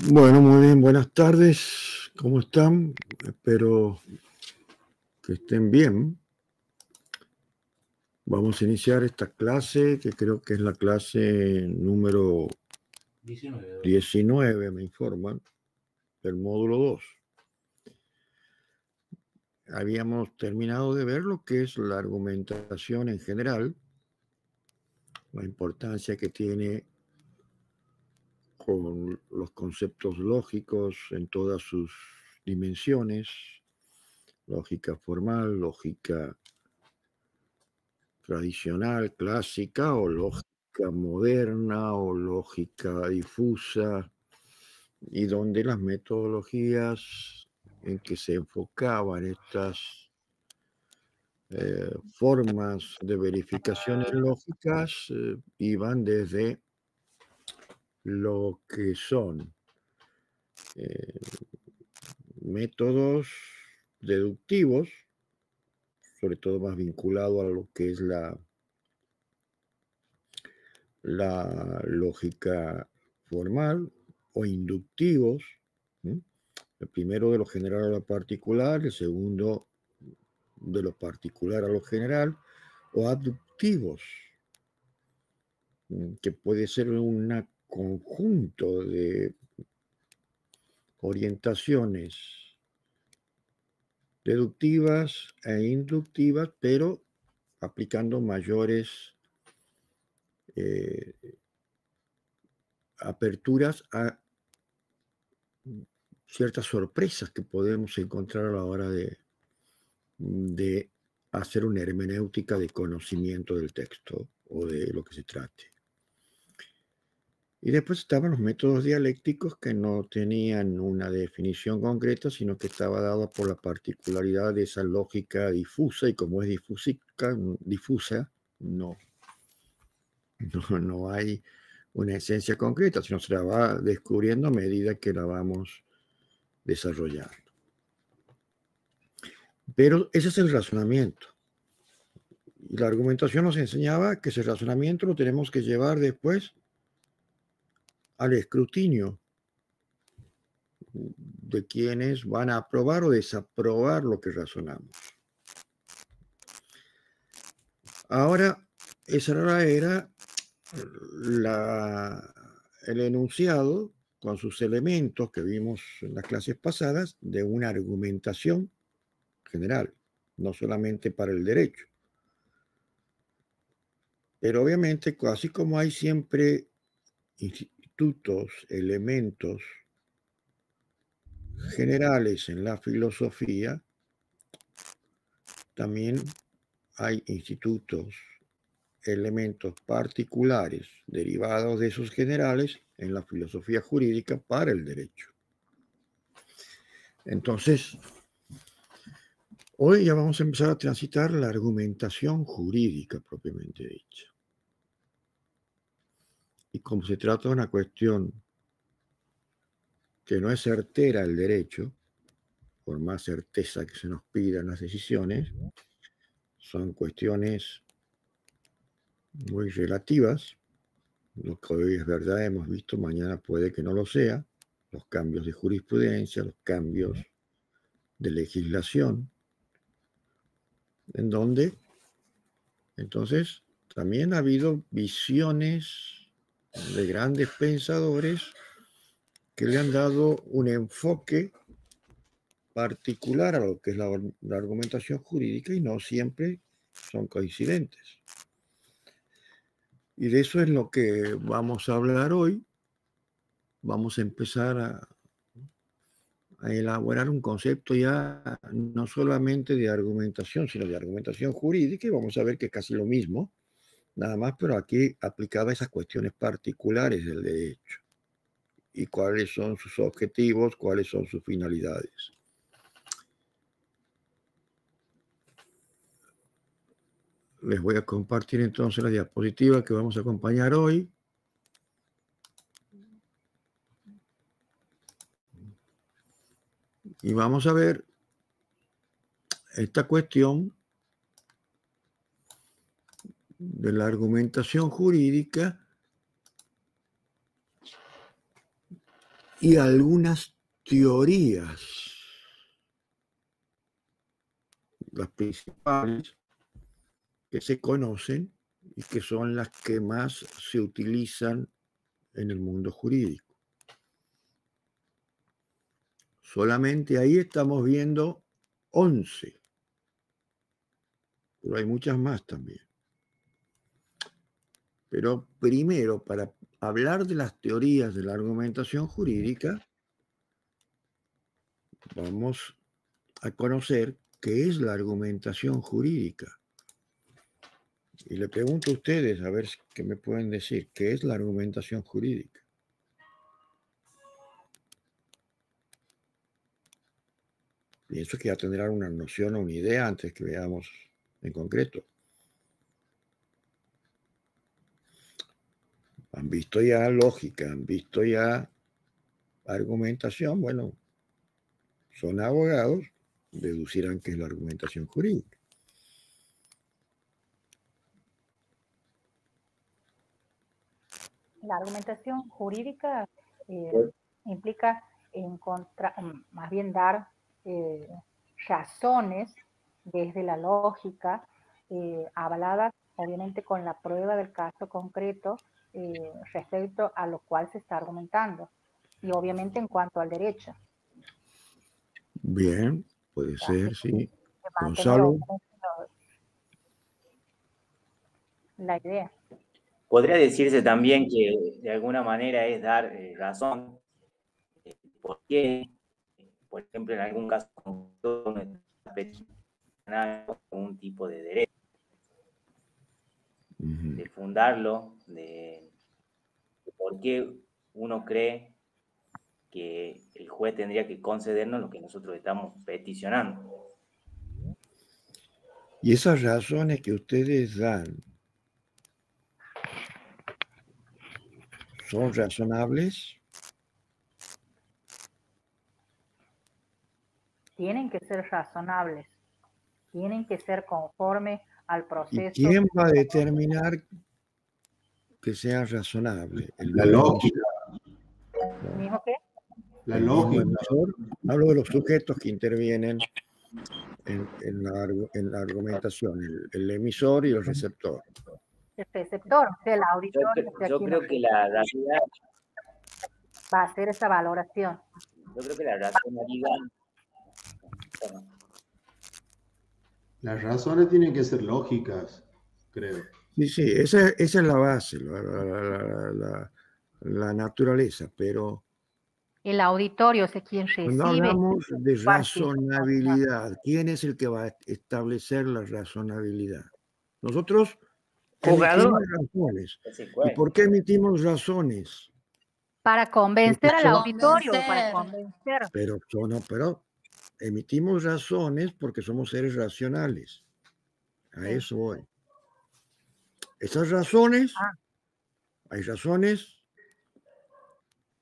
Bueno, muy bien, buenas tardes. ¿Cómo están? Espero que estén bien. Vamos a iniciar esta clase, que creo que es la clase número 19, me informan, del módulo 2. Habíamos terminado de ver lo que es la argumentación en general, la importancia que tiene con los conceptos lógicos en todas sus dimensiones, lógica formal, lógica tradicional, clásica, o lógica moderna, o lógica difusa, y donde las metodologías en que se enfocaban estas formas de verificaciones lógicas iban desde lo que son eh, métodos deductivos, sobre todo más vinculado a lo que es la lógica formal, o inductivos, ¿sí? El primero de lo general a lo particular, el segundo de lo particular a lo general, o aductivos, que puede ser un conjunto de orientaciones deductivas e inductivas, pero aplicando mayores eh, aperturas a ciertas sorpresas que podemos encontrar a la hora de hacer una hermenéutica de conocimiento del texto o de lo que se trate. Y después estaban los métodos dialécticos, que no tenían una definición concreta, sino que estaba dada por la particularidad de esa lógica difusa, y como es difusa, no hay una esencia concreta, sino se la va descubriendo a medida que la vamos desarrollando. Pero ese es el razonamiento. Y la argumentación nos enseñaba que ese razonamiento lo tenemos que llevar después al escrutinio de quienes van a aprobar o desaprobar lo que razonamos. Ahora, esa era el enunciado con sus elementos que vimos en las clases pasadas de una argumentación general, no solamente para el derecho. Pero obviamente, así como hay siempre institutos, elementos generales en la filosofía, también hay institutos, elementos particulares derivados de esos generales en la filosofía jurídica para el derecho. Entonces, hoy ya vamos a empezar a transitar la argumentación jurídica propiamente dicha. Y como se trata de una cuestión que no es certera el derecho, por más certeza que se nos pidan las decisiones, son cuestiones muy relativas. Lo que hoy es verdad, hemos visto, mañana puede que no lo sea. Los cambios de jurisprudencia, los cambios de legislación, en donde entonces también ha habido visiones de grandes pensadores que le han dado un enfoque particular a lo que es la argumentación jurídica, y no siempre son coincidentes. Y de eso es lo que vamos a hablar hoy. Vamos a empezar a elaborar un concepto ya no solamente de argumentación, sino de argumentación jurídica, y vamos a ver que es casi lo mismo, nada más, pero aquí aplicada a esas cuestiones particulares del derecho y cuáles son sus objetivos, cuáles son sus finalidades. Les voy a compartir entonces la diapositiva que vamos a acompañar hoy. Y vamos a ver esta cuestión de la argumentación jurídica y algunas teorías, las principales que se conocen y que son las que más se utilizan en el mundo jurídico. Solamente ahí estamos viendo 11, pero hay muchas más también. Pero primero, para hablar de las teorías de la argumentación jurídica, vamos a conocer qué es la argumentación jurídica. Y le pregunto a ustedes, a ver qué me pueden decir, ¿qué es la argumentación jurídica? Pienso que ya tendrán una noción o una idea antes que veamos en concreto. Han visto ya lógica, han visto ya argumentación. Bueno, son abogados, deducirán qué es la argumentación jurídica. La argumentación jurídica implica más bien dar razones desde la lógica, avaladas obviamente con la prueba del caso concreto respecto a lo cual se está argumentando, y obviamente en cuanto al derecho. Bien, puede ser, sí. Mantener Gonzalo. La idea. Podría decirse también que de alguna manera es dar razón por qué, por ejemplo, en algún caso un tipo de derecho, de fundarlo, de por qué uno cree que el juez tendría que concedernos lo que nosotros estamos peticionando. Y esas razones que ustedes dan, ¿son razonables? Tienen que ser razonables, tienen que ser conforme al proceso. ¿Y quién va a determinar que sea razonable? La lógica. ¿Mismo qué? La lógica. Hablo de los sujetos que intervienen en la argumentación, el emisor y el receptor. El receptor, o sea, el auditor. Yo creo que la realidad va a hacer esa valoración. Yo creo que la racionalidad. Las razones tienen que ser lógicas, creo. Sí, sí, esa es la base, la naturaleza, pero el auditorio es quien recibe. Cuando hablamos de razonabilidad, ¿quién es el que va a establecer la razonabilidad? Nosotros emitimos razones. ¿Y por qué emitimos razones? Para convencer al auditorio, para convencer. Pero emitimos razones porque somos seres racionales. A eso voy. Esas razones, hay razones,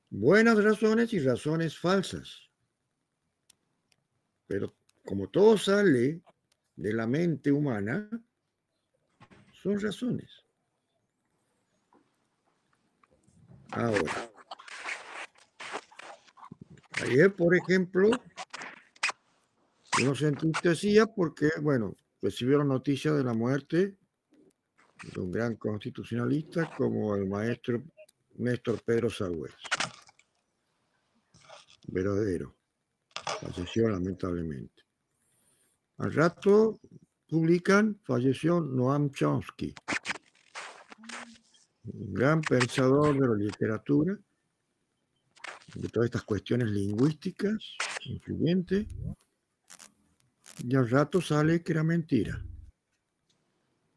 buenas razones y razones falsas. Pero como todo sale de la mente humana, son razones. Ahora, ayer, por ejemplo, uno se entristecía porque, bueno, recibieron noticia de la muerte de un gran constitucionalista como el maestro Néstor Pedro Sagüez. Verdadero. Falleció lamentablemente. Al rato publican, falleció Noam Chomsky, un gran pensador de la literatura, de todas estas cuestiones lingüísticas, influyente, y al rato sale que era mentira.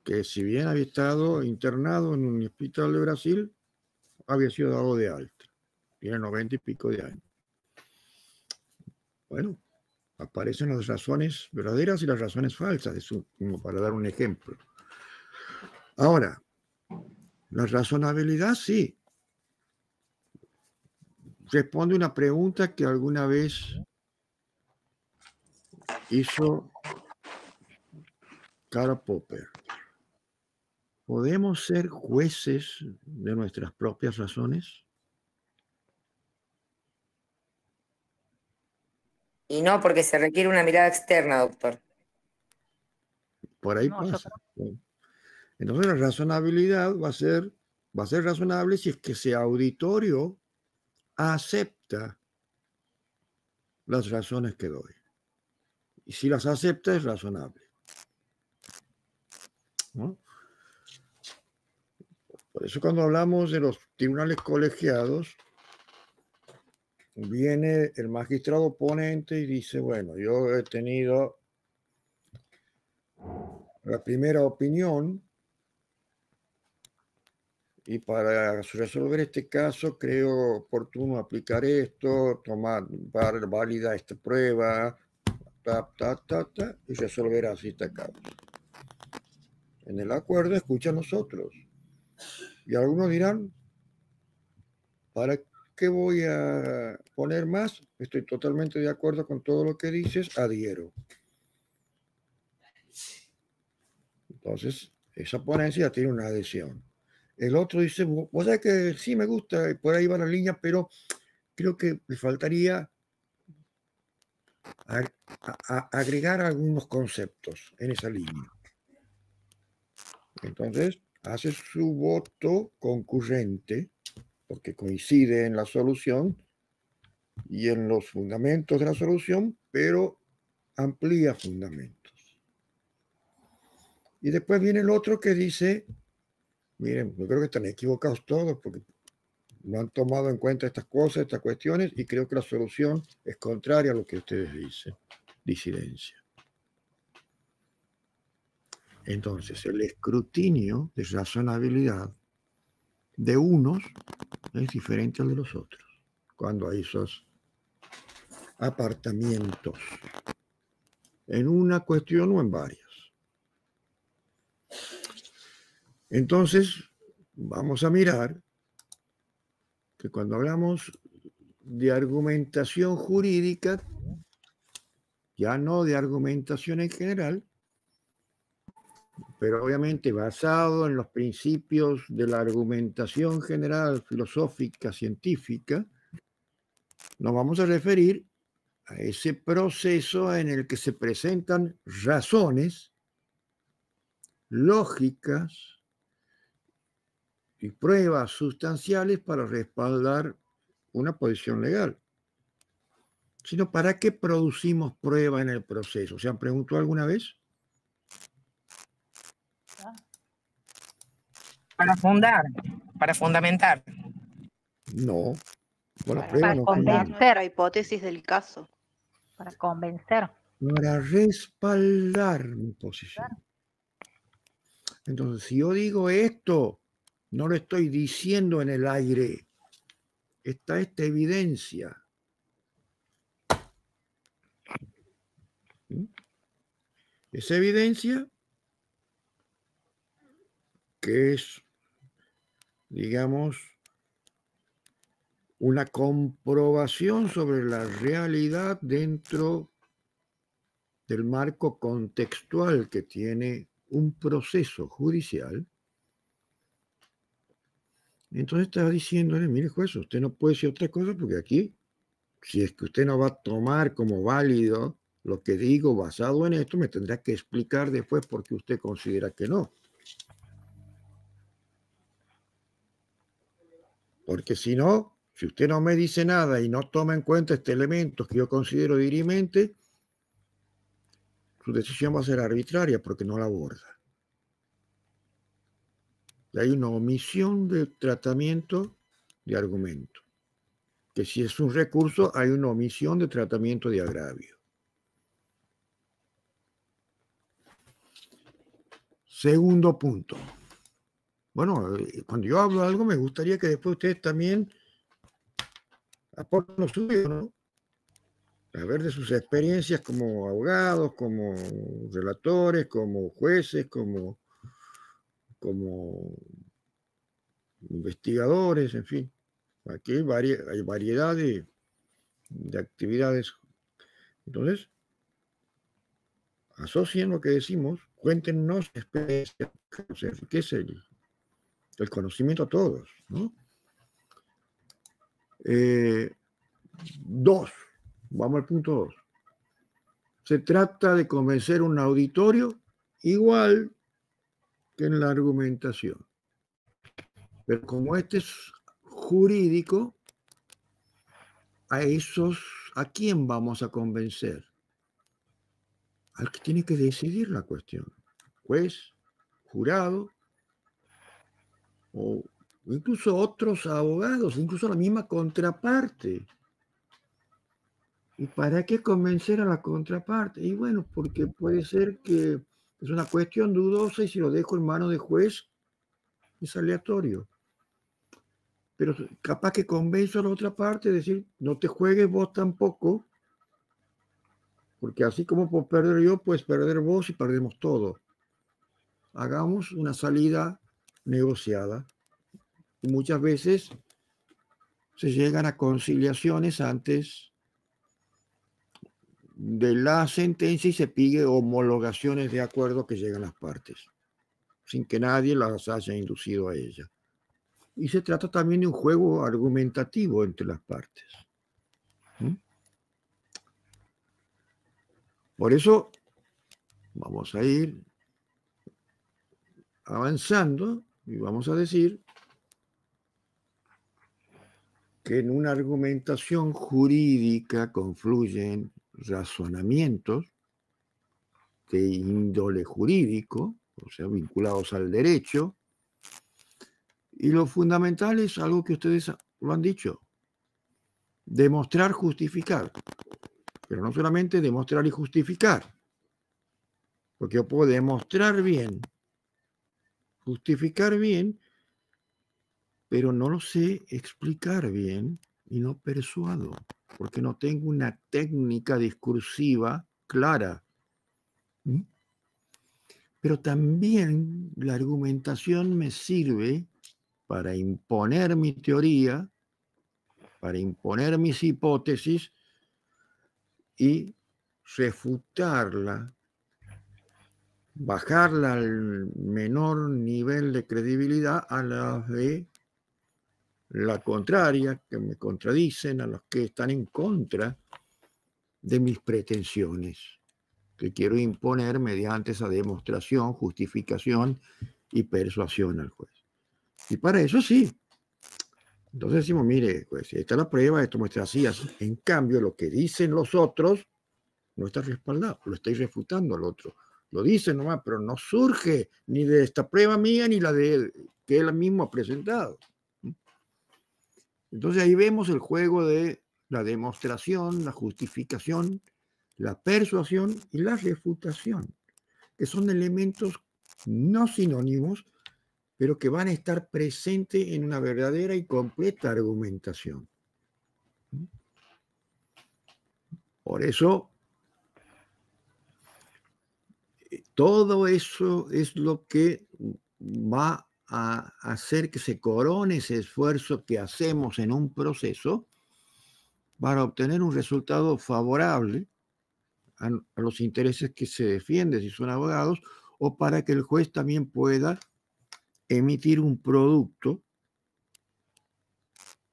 Que si bien había estado internado en un hospital de Brasil, había sido dado de alta. Tiene 90 y pico de años. Bueno, aparecen las razones verdaderas y las razones falsas, como para dar un ejemplo. Ahora, la razonabilidad sí. Responde una pregunta que alguna vez hizo Karl Popper. ¿Podemos ser jueces de nuestras propias razones? Y no porque se requiere una mirada externa, doctor. Por ahí No, yo pasa. Entonces la razonabilidad va a ser razonable si es que ese auditorio acepta las razones que doy. Y si las acepta es razonable, ¿no? Por eso cuando hablamos de los tribunales colegiados, viene el magistrado ponente y dice, bueno, yo he tenido la primera opinión y para resolver este caso creo oportuno aplicar esto, tomar válida esta prueba, y resolver así esta causa. En el acuerdo escucha a nosotros. Y algunos dirán, ¿para qué voy a poner más? Estoy totalmente de acuerdo con todo lo que dices, adhiero. Entonces, esa ponencia tiene una adhesión. El otro dice, vos sabés que sí me gusta, por ahí va la línea, pero creo que me faltaría agregar algunos conceptos en esa línea. Entonces, hace su voto concurrente, porque coincide en la solución y en los fundamentos de la solución, pero amplía fundamentos. Y después viene el otro que dice, miren, yo creo que están equivocados todos porque no han tomado en cuenta estas cosas, estas cuestiones, y creo que la solución es contraria a lo que ustedes dicen, disidencia. Entonces, el escrutinio de razonabilidad de unos es diferente al de los otros, cuando hay esos apartamientos en una cuestión o en varias. Entonces, vamos a mirar que cuando hablamos de argumentación jurídica, ya no de argumentación en general, pero obviamente basado en los principios de la argumentación general, filosófica, científica, nos vamos a referir a ese proceso en el que se presentan razones lógicas y pruebas sustanciales para respaldar una posición legal. Sino, ¿para qué producimos prueba en el proceso? ¿Se han preguntado alguna vez? Para fundamentar. No. Bueno, Para prueba no convencer. Nuestra hipótesis del caso. Para convencer. Para respaldar mi posición. Entonces, si yo digo esto, no lo estoy diciendo en el aire. Está esta evidencia. ¿Mm? Esa evidencia que es, digamos, una comprobación sobre la realidad dentro del marco contextual que tiene un proceso judicial. Entonces estaba diciéndole, mire juez, usted no puede decir otra cosa porque aquí, si es que usted no va a tomar como válido lo que digo basado en esto, me tendrá que explicar después por qué usted considera que no. Porque si no, si usted no me dice nada y no toma en cuenta este elemento que yo considero dirimente, su decisión va a ser arbitraria porque no la aborda. Y hay una omisión de tratamiento de argumento. Que si es un recurso, hay una omisión de tratamiento de agravio. Segundo punto. Bueno, cuando yo hablo de algo, me gustaría que después ustedes también aporten lo suyo, ¿no? A ver de sus experiencias como abogados, como relatores, como jueces, como investigadores, en fin. Aquí hay variedad de actividades. Entonces, asocien lo que decimos, cuéntenos experiencias, qué es el conocimiento a todos, ¿no? 2, vamos al punto 2. Se trata de convencer a un auditorio igual que en la argumentación. Pero como este es jurídico, ¿a quién vamos a convencer? Al que tiene que decidir la cuestión. Juez, jurado, o incluso otros abogados, incluso la misma contraparte. ¿Y para qué convencer a la contraparte? Y bueno, porque puede ser que es una cuestión dudosa y si lo dejo en manos de juez es aleatorio. Pero capaz que convenzo a la otra parte, decir, no te juegues vos tampoco, porque así como puedo perder yo, puedes perder vos y perdemos todo. Hagamos una salida negociada. Y muchas veces se llegan a conciliaciones antes de la sentencia y se pide homologaciones de acuerdo que llegan las partes, sin que nadie las haya inducido a ella. Y se trata también de un juego argumentativo entre las partes. Por eso vamos a ir avanzando y vamos a decir que en una argumentación jurídica confluyen razonamientos de índole jurídico, o sea, vinculados al derecho, y lo fundamental es algo que ustedes lo han dicho, demostrar, justificar, pero no solamente demostrar y justificar, porque yo puedo demostrar bien, justificar bien, pero no lo sé explicar bien y no persuado, porque no tengo una técnica discursiva clara. Pero también la argumentación me sirve para imponer mi teoría, para imponer mis hipótesis y refutarla, bajarla al menor nivel de credibilidad a la de la contraria, que me contradicen, a los que están en contra de mis pretensiones, que quiero imponer mediante esa demostración, justificación y persuasión al juez. Y para eso sí. Entonces decimos, mire, pues esta es la prueba, esto muestra así, así. En cambio, lo que dicen los otros no está respaldado, lo estáis refutando al otro. Lo dicen nomás, pero no surge ni de esta prueba mía ni la de él, que él mismo ha presentado. Entonces ahí vemos el juego de la demostración, la justificación, la persuasión y la refutación, que son elementos no sinónimos, pero que van a estar presentes en una verdadera y completa argumentación. Por eso, todo eso es lo que va a hacer que se corone ese esfuerzo que hacemos en un proceso para obtener un resultado favorable a los intereses que se defienden si son abogados, o para que el juez también pueda emitir un producto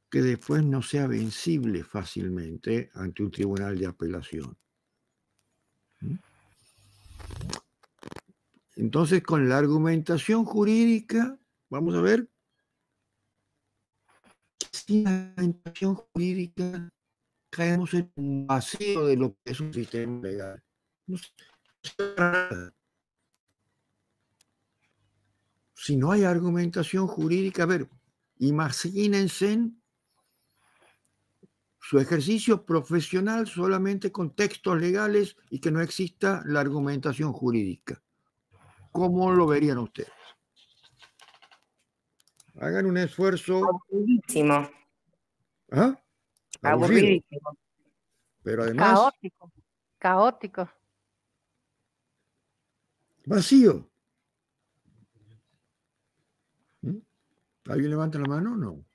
que después no sea vencible fácilmente ante un tribunal de apelación. Entonces, con la argumentación jurídica, vamos a ver, sin la argumentación jurídica caemos en un vacío de lo que es un sistema legal. No sé nada. Si no hay argumentación jurídica, a ver, imagínense su ejercicio profesional solamente con textos legales y que no exista la argumentación jurídica. ¿Cómo lo verían ustedes? Hagan un esfuerzo. Aburridísimo. ¿Ah? Aburrido. Aburridísimo. Pero además, Caótico. vacío. ¿Alguien levanta la mano? No.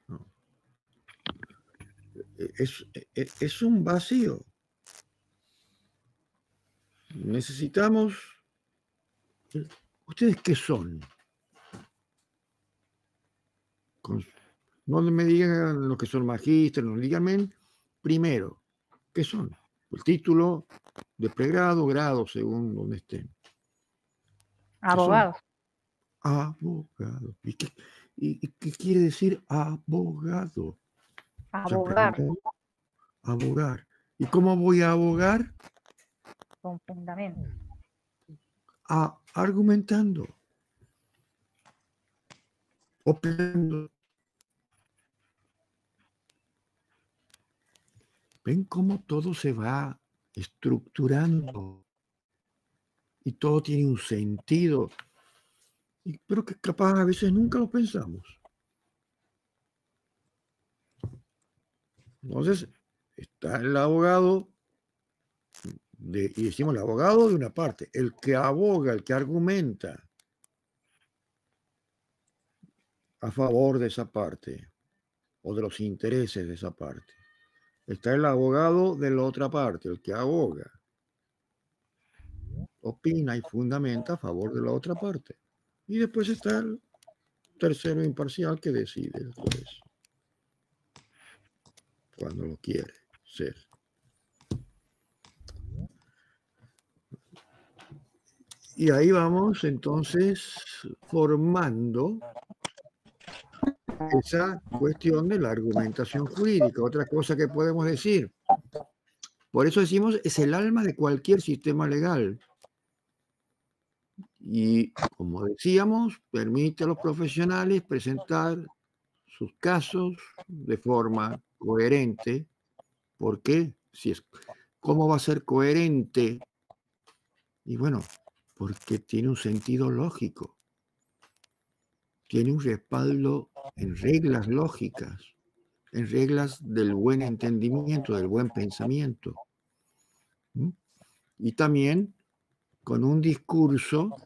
Es un vacío. Necesitamos... ¿Ustedes qué son? No me digan los que son magísteres, no díganme primero, ¿qué son? El título, de pregrado, grado, según donde estén. Abogados. Abogados. ¿Y qué quiere decir abogado? Abogar. Abogar. ¿Y cómo voy a abogar? Con fundamento. Argumentando. Opinando. ¿Ven cómo todo se va estructurando? Y todo tiene un sentido. Pero que capaz a veces nunca lo pensamos. Entonces, está el abogado, y decimos el abogado de una parte, el que aboga, el que argumenta a favor de esa parte o de los intereses de esa parte. Está el abogado de la otra parte, el que aboga, opina y fundamenta a favor de la otra parte. Y después está el tercero imparcial que decide el juez, cuando lo quiere ser. Y ahí vamos entonces formando esa cuestión de la argumentación jurídica. Otra cosa que podemos decir, por eso decimos, es el alma de cualquier sistema legal. Y como decíamos, permite a los profesionales presentar sus casos de forma coherente. ¿Por qué? ¿Cómo va a ser coherente? Y bueno, porque tiene un sentido lógico. Tiene un respaldo en reglas lógicas, en reglas del buen entendimiento, del buen pensamiento. Y también con un discurso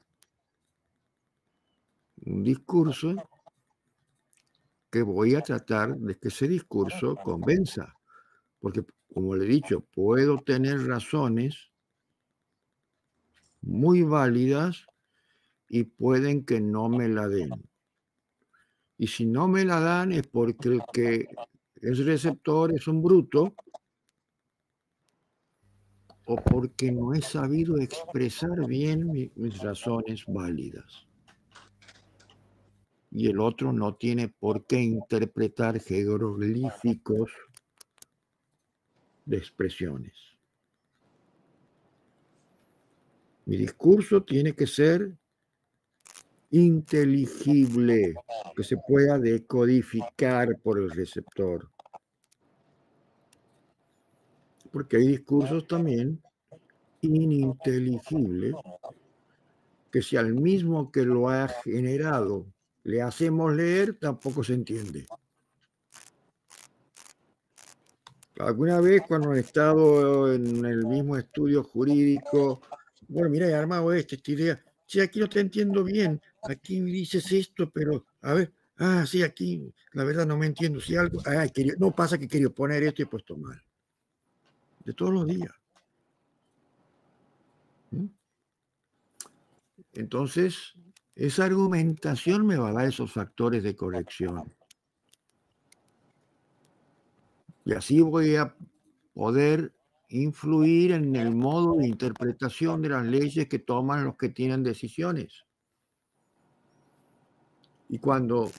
que voy a tratar de que ese discurso convenza. Porque, como le he dicho, puedo tener razones muy válidas y pueden que no me la den. Y si no me la dan es porque el que es receptor es un bruto o porque no he sabido expresar bien mis razones válidas. Y el otro no tiene por qué interpretar jeroglíficos de expresiones. Mi discurso tiene que ser inteligible, que se pueda decodificar por el receptor. Porque hay discursos también ininteligibles que si al mismo que lo ha generado le hacemos leer, tampoco se entiende. Alguna vez cuando he estado en el mismo estudio jurídico, bueno, mira, he armado esta idea. Sí, aquí no te entiendo bien. Aquí dices esto, pero a ver, sí, aquí la verdad no me entiendo. Si algo, no pasa que quería poner esto y he puesto mal. De todos los días. Entonces, esa argumentación me va a dar esos factores de corrección. Y así voy a poder influir en el modo de interpretación de las leyes que toman los que tienen decisiones. Y cuando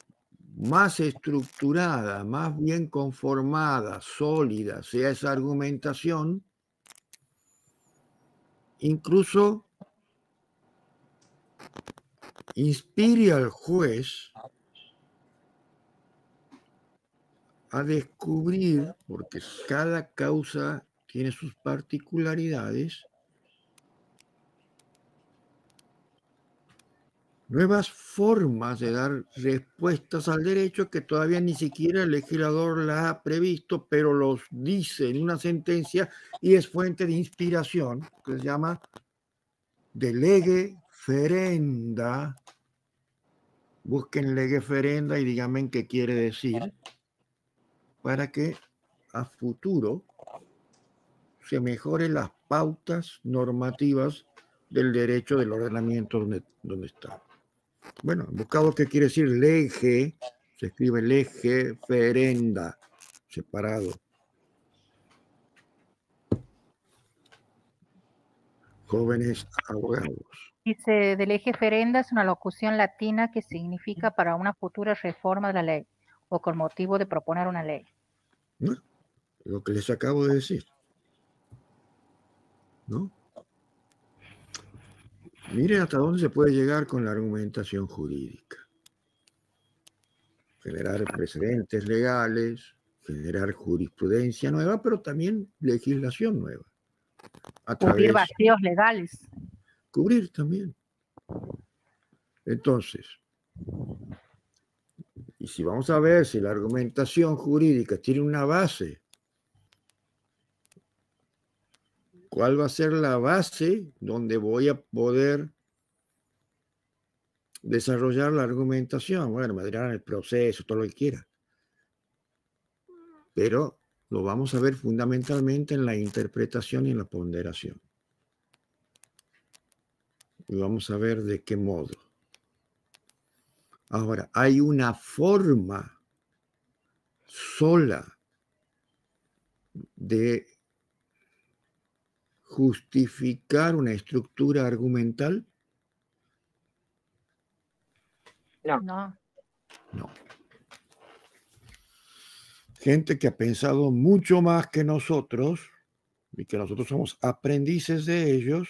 más estructurada, más bien conformada, sólida sea esa argumentación, incluso inspire al juez a descubrir, porque cada causa tiene sus particularidades, nuevas formas de dar respuestas al derecho que todavía ni siquiera el legislador las ha previsto, pero los dice en una sentencia y es fuente de inspiración, que se llama de lege ferenda. Busquen lege ferenda y díganme qué quiere decir, para que a futuro se mejoren las pautas normativas del derecho del ordenamiento donde está. Bueno, he buscado qué quiere decir lege, se escribe lege ferenda, separado. jóvenes abogados. Dice, de lege ferenda es una locución latina que significa para una futura reforma de la ley o con motivo de proponer una ley. ¿No? Lo que les acabo de decir. ¿No? Miren hasta dónde se puede llegar con la argumentación jurídica. Generar precedentes legales, generar jurisprudencia nueva, pero también legislación nueva. A Cubrir través, vacíos legales. cubrir también. Entonces, y si vamos a ver si la argumentación jurídica tiene una base, ¿cuál va a ser la base donde voy a poder desarrollar la argumentación? Bueno, me dirán el proceso, todo lo que quiera. Pero lo vamos a ver fundamentalmente en la interpretación y en la ponderación. Y vamos a ver de qué modo. Ahora, hay una forma sola de justificar una estructura argumental. No. No. No. Gente que ha pensado mucho más que nosotros y que nosotros somos aprendices de ellos,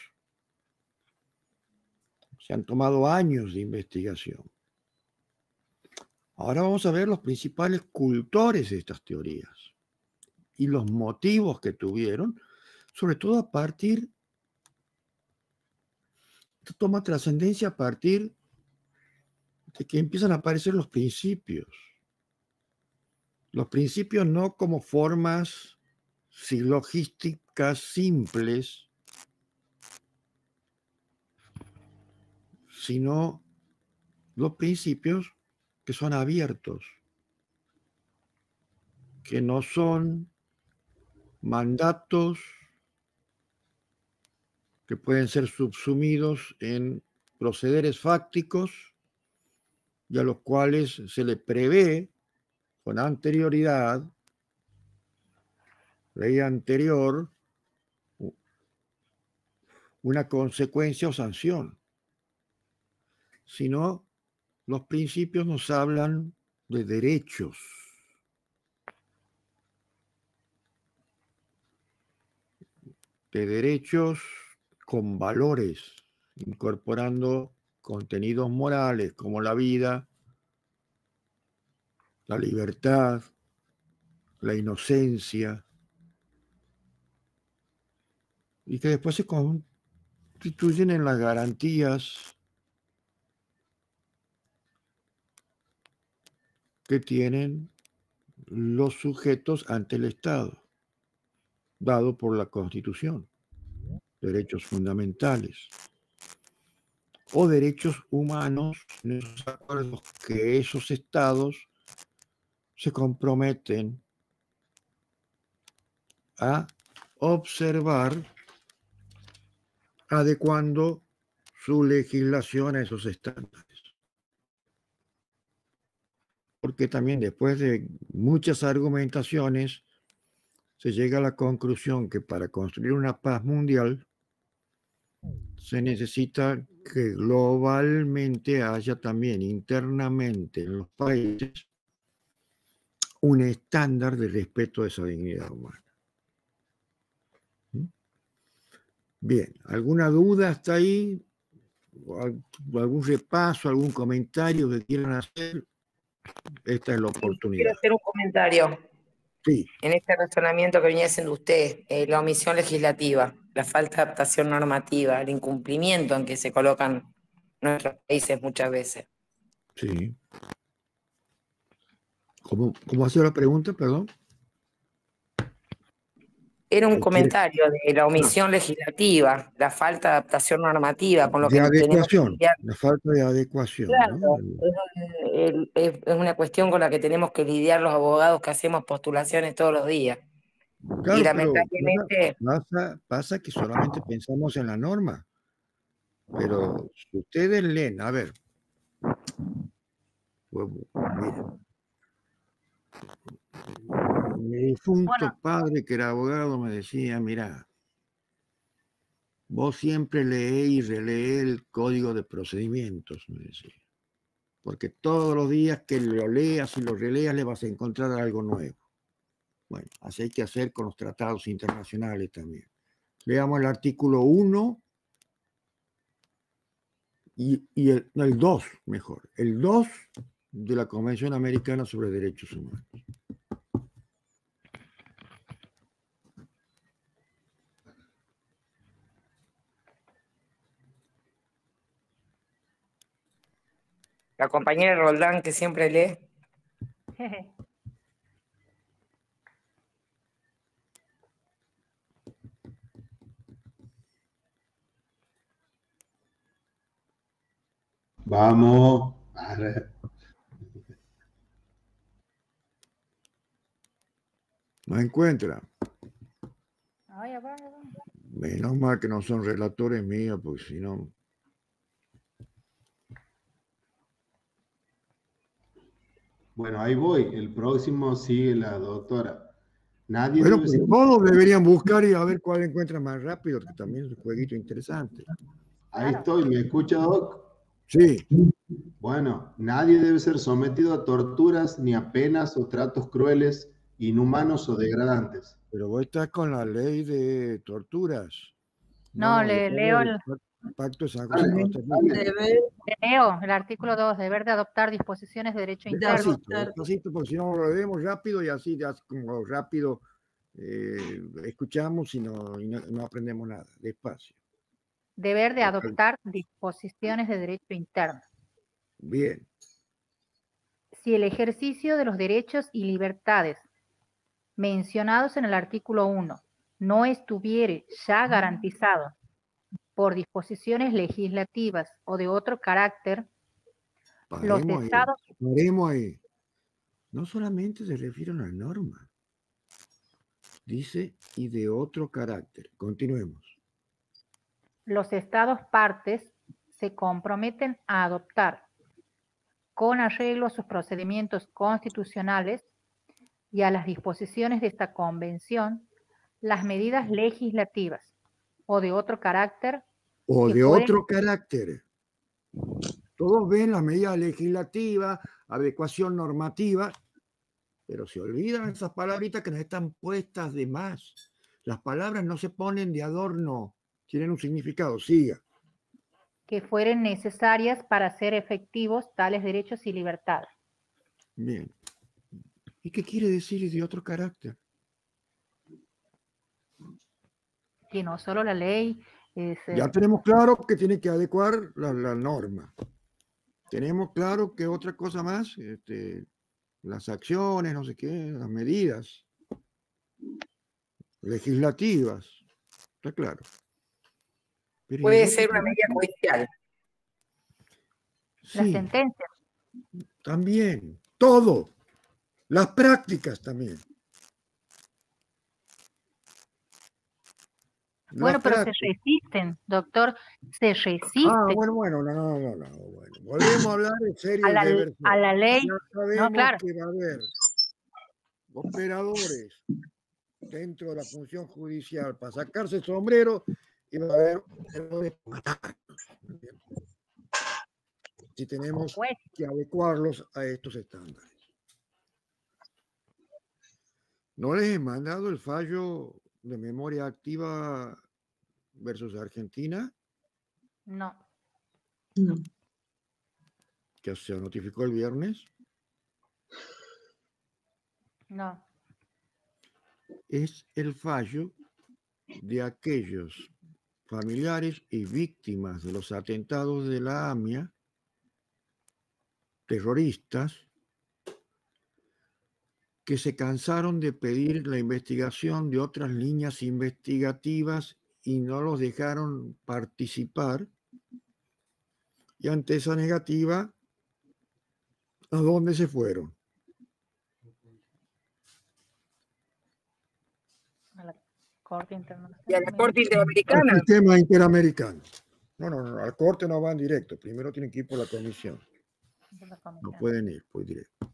se han tomado años de investigación. Ahora vamos a ver los principales cultores de estas teorías y los motivos que tuvieron, sobre todo a partir, esto toma trascendencia a partir de que empiezan a aparecer los principios. Los principios no como formas silogísticas simples, sino los principios que son abiertos, que no son mandatos que pueden ser subsumidos en procederes fácticos y a los cuales se le prevé con anterioridad, ley anterior, una consecuencia o sanción, sino los principios nos hablan de derechos. De derechos con valores, incorporando contenidos morales como la vida, la libertad, la inocencia, y que después se constituyen en las garantías que tienen los sujetos ante el Estado, dado por la Constitución, derechos fundamentales o derechos humanos en esos acuerdos que esos estados se comprometen a observar, adecuando su legislación a esos estándares. Porque también después de muchas argumentaciones se llega a la conclusión que para construir una paz mundial se necesita que globalmente haya también internamente en los países un estándar de respeto a esa dignidad humana. Bien, ¿alguna duda hasta ahí? ¿Algún repaso, algún comentario que quieran hacer? Esta es la oportunidad. Quiero hacer un comentario Sí, en este razonamiento que venía haciendo usted, la omisión legislativa, la falta de adaptación normativa, el incumplimiento en que se colocan nuestros países muchas veces. sí. ¿Cómo ha sido la pregunta, perdón? Era un ¿O quiere- comentario de la omisión legislativa, la falta de adaptación normativa, con lo que De tenemos que adecuación, lidiar. la falta de adecuación, Claro, ¿no? es una cuestión con la que tenemos que lidiar los abogados que hacemos postulaciones todos los días. Y Claro, pero lamentablemente, pasa que solamente pensamos en la norma. Pero si ustedes leen, a ver, pues, mira, mi difunto Bueno. padre, que era abogado, me decía, mira, vos siempre leé y releé el código de procedimientos, me decía. Porque todos los días que lo leas y lo releas le vas a encontrar algo nuevo. Bueno, así hay que hacer con los tratados internacionales también. Leamos el artículo 1 y el 2, mejor. El 2 de la Convención Americana sobre Derechos Humanos. La compañera Roldán, que siempre lee. Vamos. Arre. No encuentra. Ay, ya va, ya va. Menos mal que no son relatores míos, porque si no... Bueno, ahí voy. El próximo sigue la doctora. Nadie Bueno, debe pues ser... todos deberían buscar y a ver cuál encuentra más rápido, que también es un jueguito interesante. Ahí Claro. estoy. ¿Me escucha, Doc? Sí, Bueno, nadie debe ser sometido a torturas ni a penas o tratos crueles, inhumanos o degradantes. pero vos estás con la ley de torturas. No, le leo el pacto de San José. Dale, dale. leo el artículo 2, deber de adoptar disposiciones de derecho interno. Despacito, despacito, porque si no lo leemos rápido y así ya como rápido escuchamos y no aprendemos nada. Despacio. Deber de adoptar disposiciones de derecho interno. Bien. Si el ejercicio de los derechos y libertades mencionados en el artículo 1 no estuviere ya garantizado por disposiciones legislativas o de otro carácter, los estados... Paremos ahí. No solamente se refiere a una norma. Dice, y de otro carácter. Continuemos. Los estados partes se comprometen a adoptar, con arreglo a sus procedimientos constitucionales y a las disposiciones de esta convención, las medidas legislativas o de otro carácter. O de otro carácter. Todos ven las medidas legislativas, adecuación normativa, pero se olvidan esas palabritas que nos están puestas de más. Las palabras no se ponen de adorno, tienen un significado. Siga. Que fueren necesarias para hacer efectivos tales derechos y libertades. Bien. ¿Y qué quiere decir de otro carácter? Que no solo la ley es... Ya tenemos claro que tiene que adecuar la norma. Tenemos claro que otra cosa más, las acciones, no sé qué, las medidas legislativas. Está claro. Pero puede ser una medida judicial. Sí, las sentencias. También, todo. Las prácticas también. Bueno, pero se resisten, doctor, se resisten. Ah, bueno, bueno. Volvemos a hablar en serio a la ley. Ya sabemos no, claro. que va a haber operadores dentro de la función judicial para sacarse el sombrero y va a haber operadores para matarnos. Si tenemos que adecuarlos a estos estándares. ¿No les he mandado el fallo de memoria activa versus Argentina? No. ¿Que se notificó el viernes? No. Es el fallo de aquellos familiares y víctimas de los atentados de la AMIA, terroristas, que se cansaron de pedir la investigación de otras líneas investigativas y no los dejaron participar. Y ante esa negativa, ¿a dónde se fueron? A la Corte Internacional. Y a la Corte Interamericana. Al sistema interamericano. No, al Corte no van directo. Primero tienen que ir por la comisión. No pueden ir, pues directo.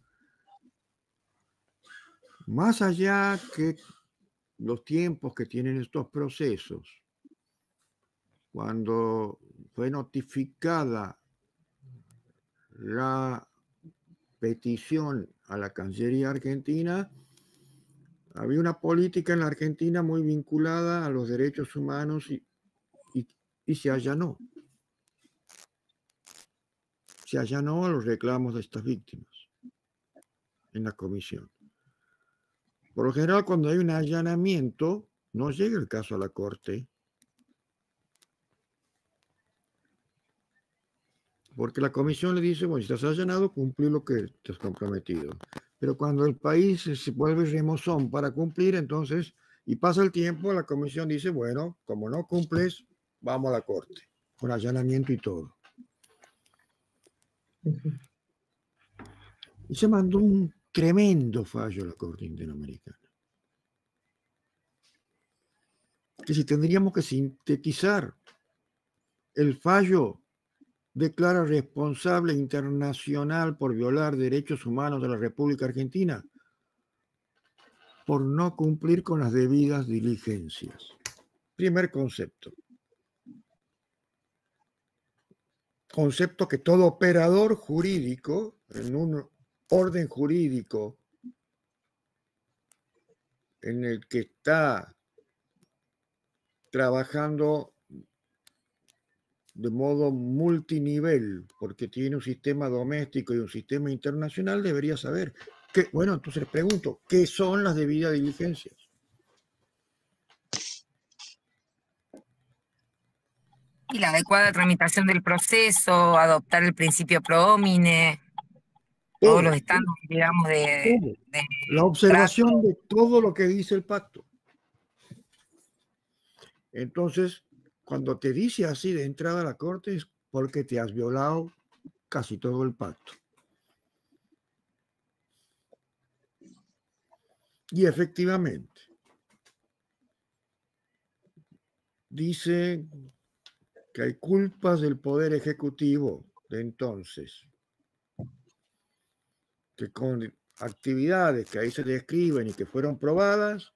Más allá que los tiempos que tienen estos procesos, cuando fue notificada la petición a la Cancillería argentina, había una política en la Argentina muy vinculada a los derechos humanos y se allanó. Se allanó a los reclamos de estas víctimas en la comisión. Por lo general, cuando hay un allanamiento, no llega el caso a la Corte, porque la comisión le dice, bueno, si estás allanado, cumplí lo que te has comprometido. Pero cuando el país se vuelve remozón para cumplir, entonces, y pasa el tiempo, la comisión dice, bueno, como no cumples, vamos a la Corte, con allanamiento y todo. Y se mandó un tremendo fallo a la Corte Interamericana. Que si tendríamos que sintetizar, el fallo declara responsable internacional por violar derechos humanos de la República Argentina por no cumplir con las debidas diligencias. Primer concepto. Concepto que todo operador jurídico, en un orden jurídico en el que está trabajando de modo multinivel, porque tiene un sistema doméstico y un sistema internacional, debería saber. Bueno, entonces les pregunto, ¿qué son las debidas diligencias? Y la adecuada tramitación del proceso, adoptar el principio pro homine, todos los estándares, digamos, de la observación trato. de todo lo que dice el pacto. Entonces, cuando te dice así de entrada a la Corte es porque te has violado casi todo el pacto. Y efectivamente, dice que hay culpas del Poder Ejecutivo de entonces, que con actividades que ahí se describen y que fueron probadas,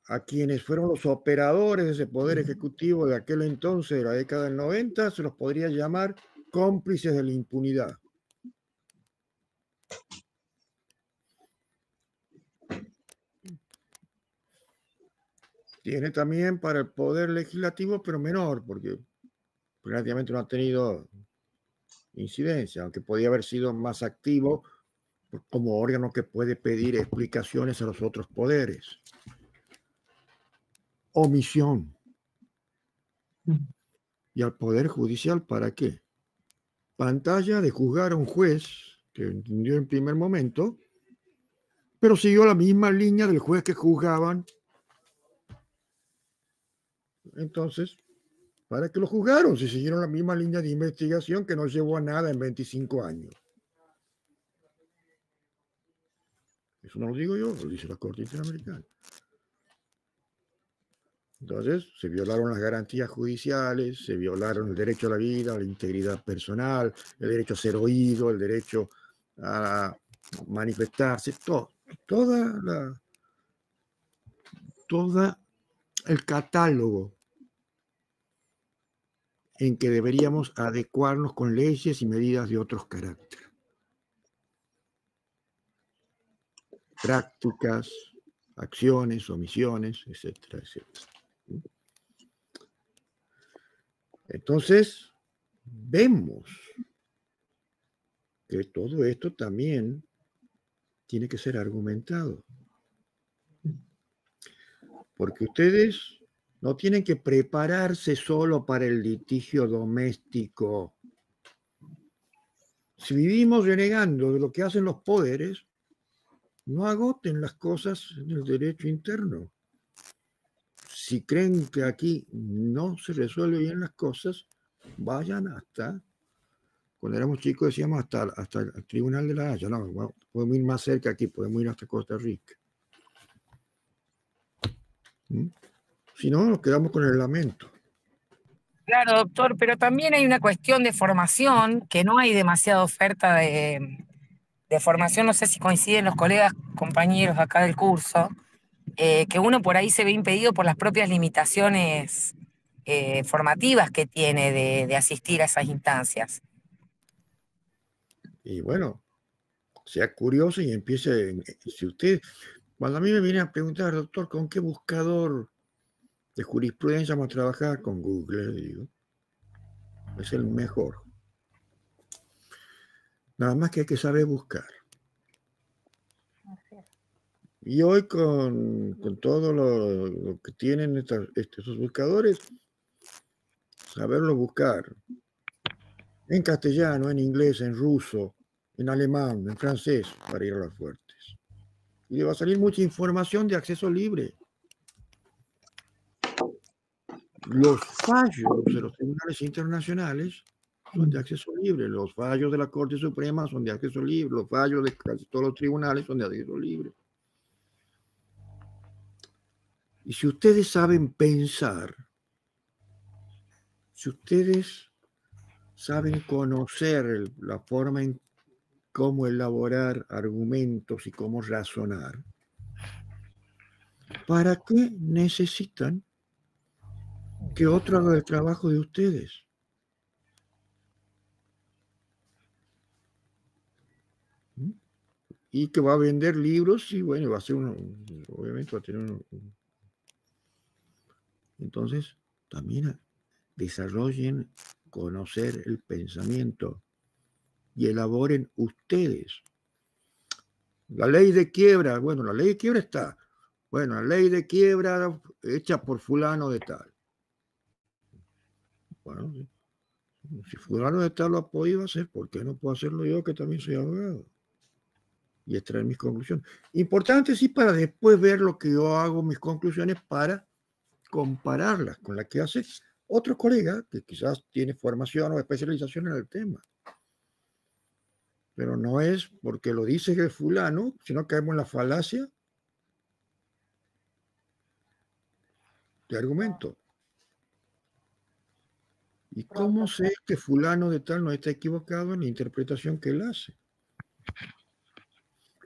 a quienes fueron los operadores de ese Poder Ejecutivo de aquel entonces, de la década del 90, se los podría llamar cómplices de la impunidad. Tiene también para el Poder Legislativo, pero menor, porque prácticamente no ha tenido incidencia, aunque podía haber sido más activo como órgano que puede pedir explicaciones a los otros poderes. Omisión. ¿Y al Poder Judicial para qué? Pantalla de juzgar a un juez que entendió en primer momento, pero siguió la misma línea del juez que juzgaban. Entonces, ¿para qué lo juzgaron? Si siguieron la misma línea de investigación que no llevó a nada en 25 años. Eso no lo digo yo, lo dice la Corte Interamericana. Entonces, se violaron las garantías judiciales, se violaron el derecho a la vida, a la integridad personal, el derecho a ser oído, el derecho a manifestarse, todo el catálogo en que deberíamos adecuarnos con leyes y medidas de otros caracteres. Prácticas, acciones, omisiones, etcétera, etcétera. Entonces, vemos que todo esto también tiene que ser argumentado. Porque ustedes no tienen que prepararse solo para el litigio doméstico. Si vivimos renegando de lo que hacen los poderes, no agoten las cosas en el derecho interno. Si creen que aquí no se resuelven bien las cosas, vayan hasta, cuando éramos chicos decíamos hasta el Tribunal de la Haya. No, bueno, podemos ir más cerca aquí, podemos ir hasta Costa Rica. Si no, nos quedamos con el lamento. Claro, doctor, pero también hay una cuestión de formación, que no hay demasiada oferta de formación, no sé si coinciden los colegas, compañeros acá del curso, que uno por ahí se ve impedido por las propias limitaciones formativas que tiene de asistir a esas instancias. Y bueno, sea curioso y empiece, si usted, cuando a mí me vienen a preguntar, doctor, ¿con qué buscador de jurisprudencia vamos a trabajar? Con Google, le digo. Es el mejor. Nada más que hay que saber buscar. Así es. Y hoy con todo lo que tienen estos buscadores, saberlo buscar. En castellano, en inglés, en ruso, en alemán, en francés, para ir a las fuertes. Y le va a salir mucha información de acceso libre. Los fallos de los tribunales internacionales son de acceso libre. Los fallos de la Corte Suprema son de acceso libre. Los fallos de casi todos los tribunales son de acceso libre. Y si ustedes saben pensar, si ustedes saben conocer la forma en cómo elaborar argumentos y cómo razonar, ¿para qué necesitan que otro haga el trabajo de ustedes? Y que va a vender libros y bueno, va a ser obviamente va a tener entonces también desarrollen conocer el pensamiento y elaboren ustedes. La ley de quiebra, bueno, la ley de quiebra está. Bueno, la ley de quiebra hecha por fulano de tal. Bueno, si fulano de tal lo ha podido hacer, ¿por qué no puedo hacerlo yo que también soy abogado? Y extraer mis conclusiones. Importante sí para después ver lo que yo hago, mis conclusiones, para compararlas con las que hace otro colega que quizás tiene formación o especialización en el tema. Pero no es porque lo dice el fulano, sino que caemos en la falacia de argumento. ¿Y cómo sé que fulano de tal no está equivocado en la interpretación que él hace?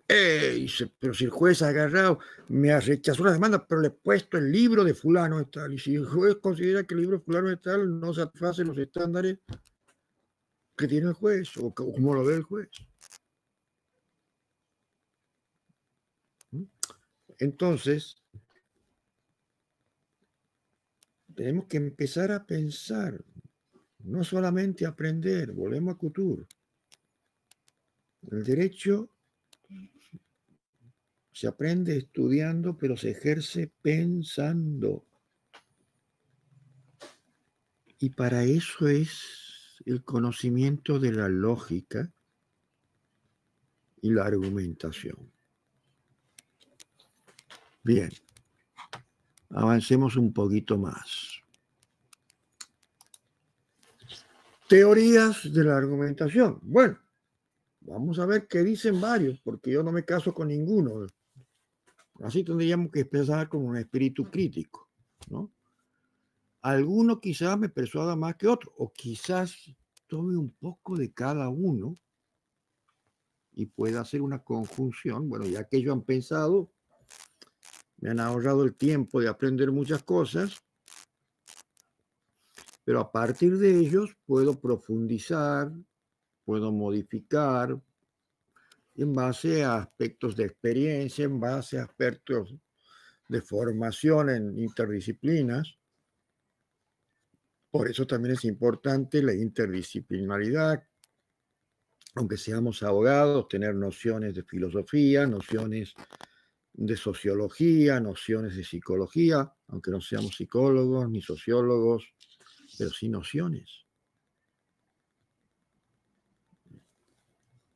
Pero si el juez ha agarrado, me ha rechazado la demanda, pero le he puesto el libro de fulano de tal. Y si el juez considera que el libro de fulano de tal no satisface los estándares que tiene el juez o como lo ve el juez. Entonces, tenemos que empezar a pensar, no solamente aprender, volvemos a Couture. El derecho se aprende estudiando, pero se ejerce pensando. Y para eso es el conocimiento de la lógica y la argumentación. Bien, avancemos un poquito más. Teorías de la argumentación. Bueno, vamos a ver qué dicen varios, porque yo no me caso con ninguno. Así tendríamos que empezar con un espíritu crítico, ¿no? Alguno quizás me persuada más que otro, o quizás tome un poco de cada uno y pueda hacer una conjunción. Bueno, ya que ellos han pensado, me han ahorrado el tiempo de aprender muchas cosas, pero a partir de ellos puedo profundizar, puedo modificar en base a aspectos de experiencia, en base a aspectos de formación en interdisciplinas. Por eso también es importante la interdisciplinaridad, aunque seamos abogados, tener nociones de filosofía, nociones de sociología, nociones de psicología, aunque no seamos psicólogos ni sociólogos, pero sí nociones.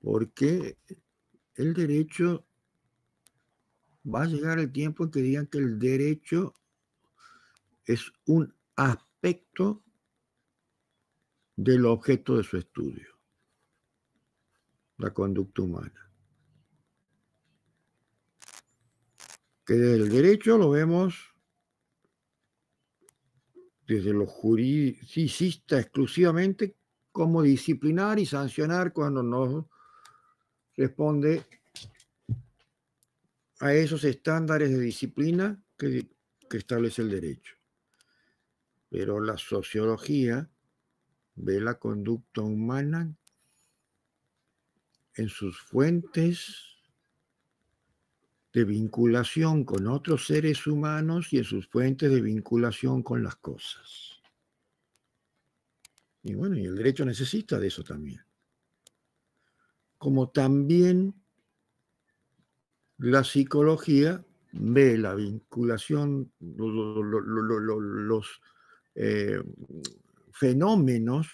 Porque el derecho, va a llegar el tiempo en que digan que el derecho es un aspecto del objeto de su estudio, la conducta humana. Que el derecho lo vemos desde lo juridicista exclusivamente como disciplinar y sancionar cuando no responde a esos estándares de disciplina que establece el derecho. Pero la sociología ve la conducta humana en sus fuentes de vinculación con otros seres humanos y en sus fuentes de vinculación con las cosas. Y bueno, y el derecho necesita de eso también. Como también la psicología ve la vinculación, los fenómenos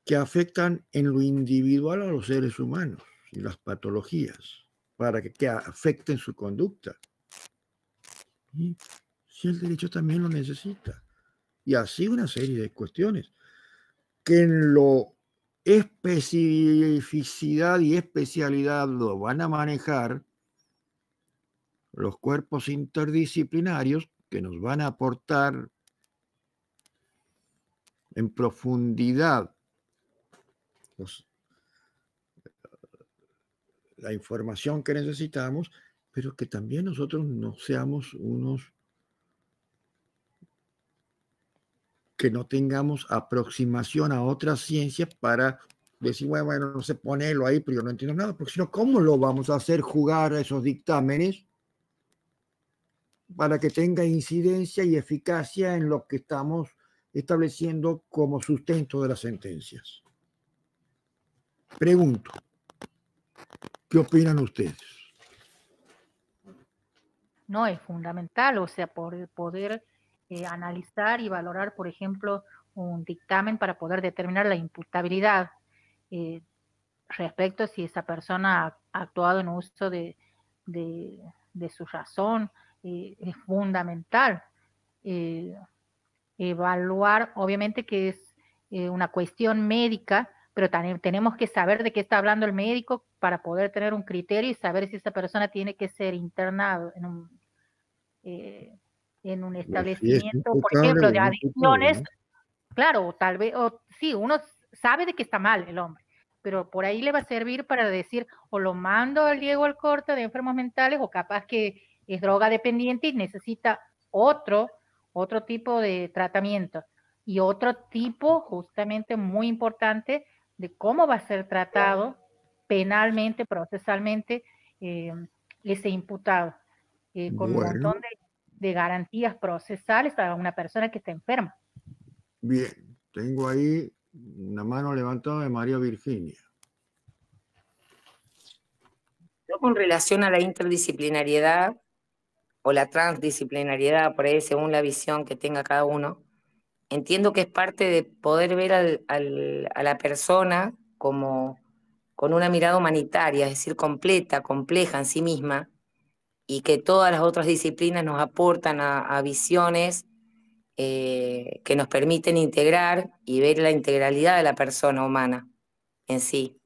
que afectan en lo individual a los seres humanos y las patologías para que afecten su conducta. Y si el derecho también lo necesita. Y así una serie de cuestiones que en lo especificidad y especialidad lo van a manejar los cuerpos interdisciplinarios que nos van a aportar en profundidad la información que necesitamos, pero que también nosotros no seamos unos que no tengamos aproximación a otras ciencias para decir, bueno, no sé, ponelo ahí, pero yo no entiendo nada, porque si no, ¿cómo lo vamos a hacer jugar a esos dictámenes para que tenga incidencia y eficacia en lo que estamos estableciendo como sustento de las sentencias? Pregunto, ¿qué opinan ustedes? No, es fundamental, o sea, poder analizar y valorar, por ejemplo, un dictamen para poder determinar la imputabilidad respecto a si esa persona ha actuado en uso de su razón, es fundamental. Evaluar, obviamente que es una cuestión médica, pero también tenemos que saber de qué está hablando el médico para poder tener un criterio y saber si esa persona tiene que ser internado en un establecimiento, por ejemplo, de adicciones. Claro, tal vez, o sí, uno sabe de que está mal el hombre, pero por ahí le va a servir para decir, o lo mando al Diego Alcorta de enfermos mentales, o capaz que es droga dependiente y necesita otro tipo de tratamiento y otro tipo justamente muy importante de cómo va a ser tratado penalmente, procesalmente ese imputado, con un montón de garantías procesales a una persona que está enferma. Bien, tengo ahí una mano levantada de María Virginia. Yo con relación a la interdisciplinariedad o la transdisciplinariedad, por ahí según la visión que tenga cada uno, entiendo que es parte de poder ver a la persona como con una mirada humanitaria, es decir, completa, compleja en sí misma, y que todas las otras disciplinas nos aportan a visiones que nos permiten integrar y ver la integralidad de la persona humana en sí.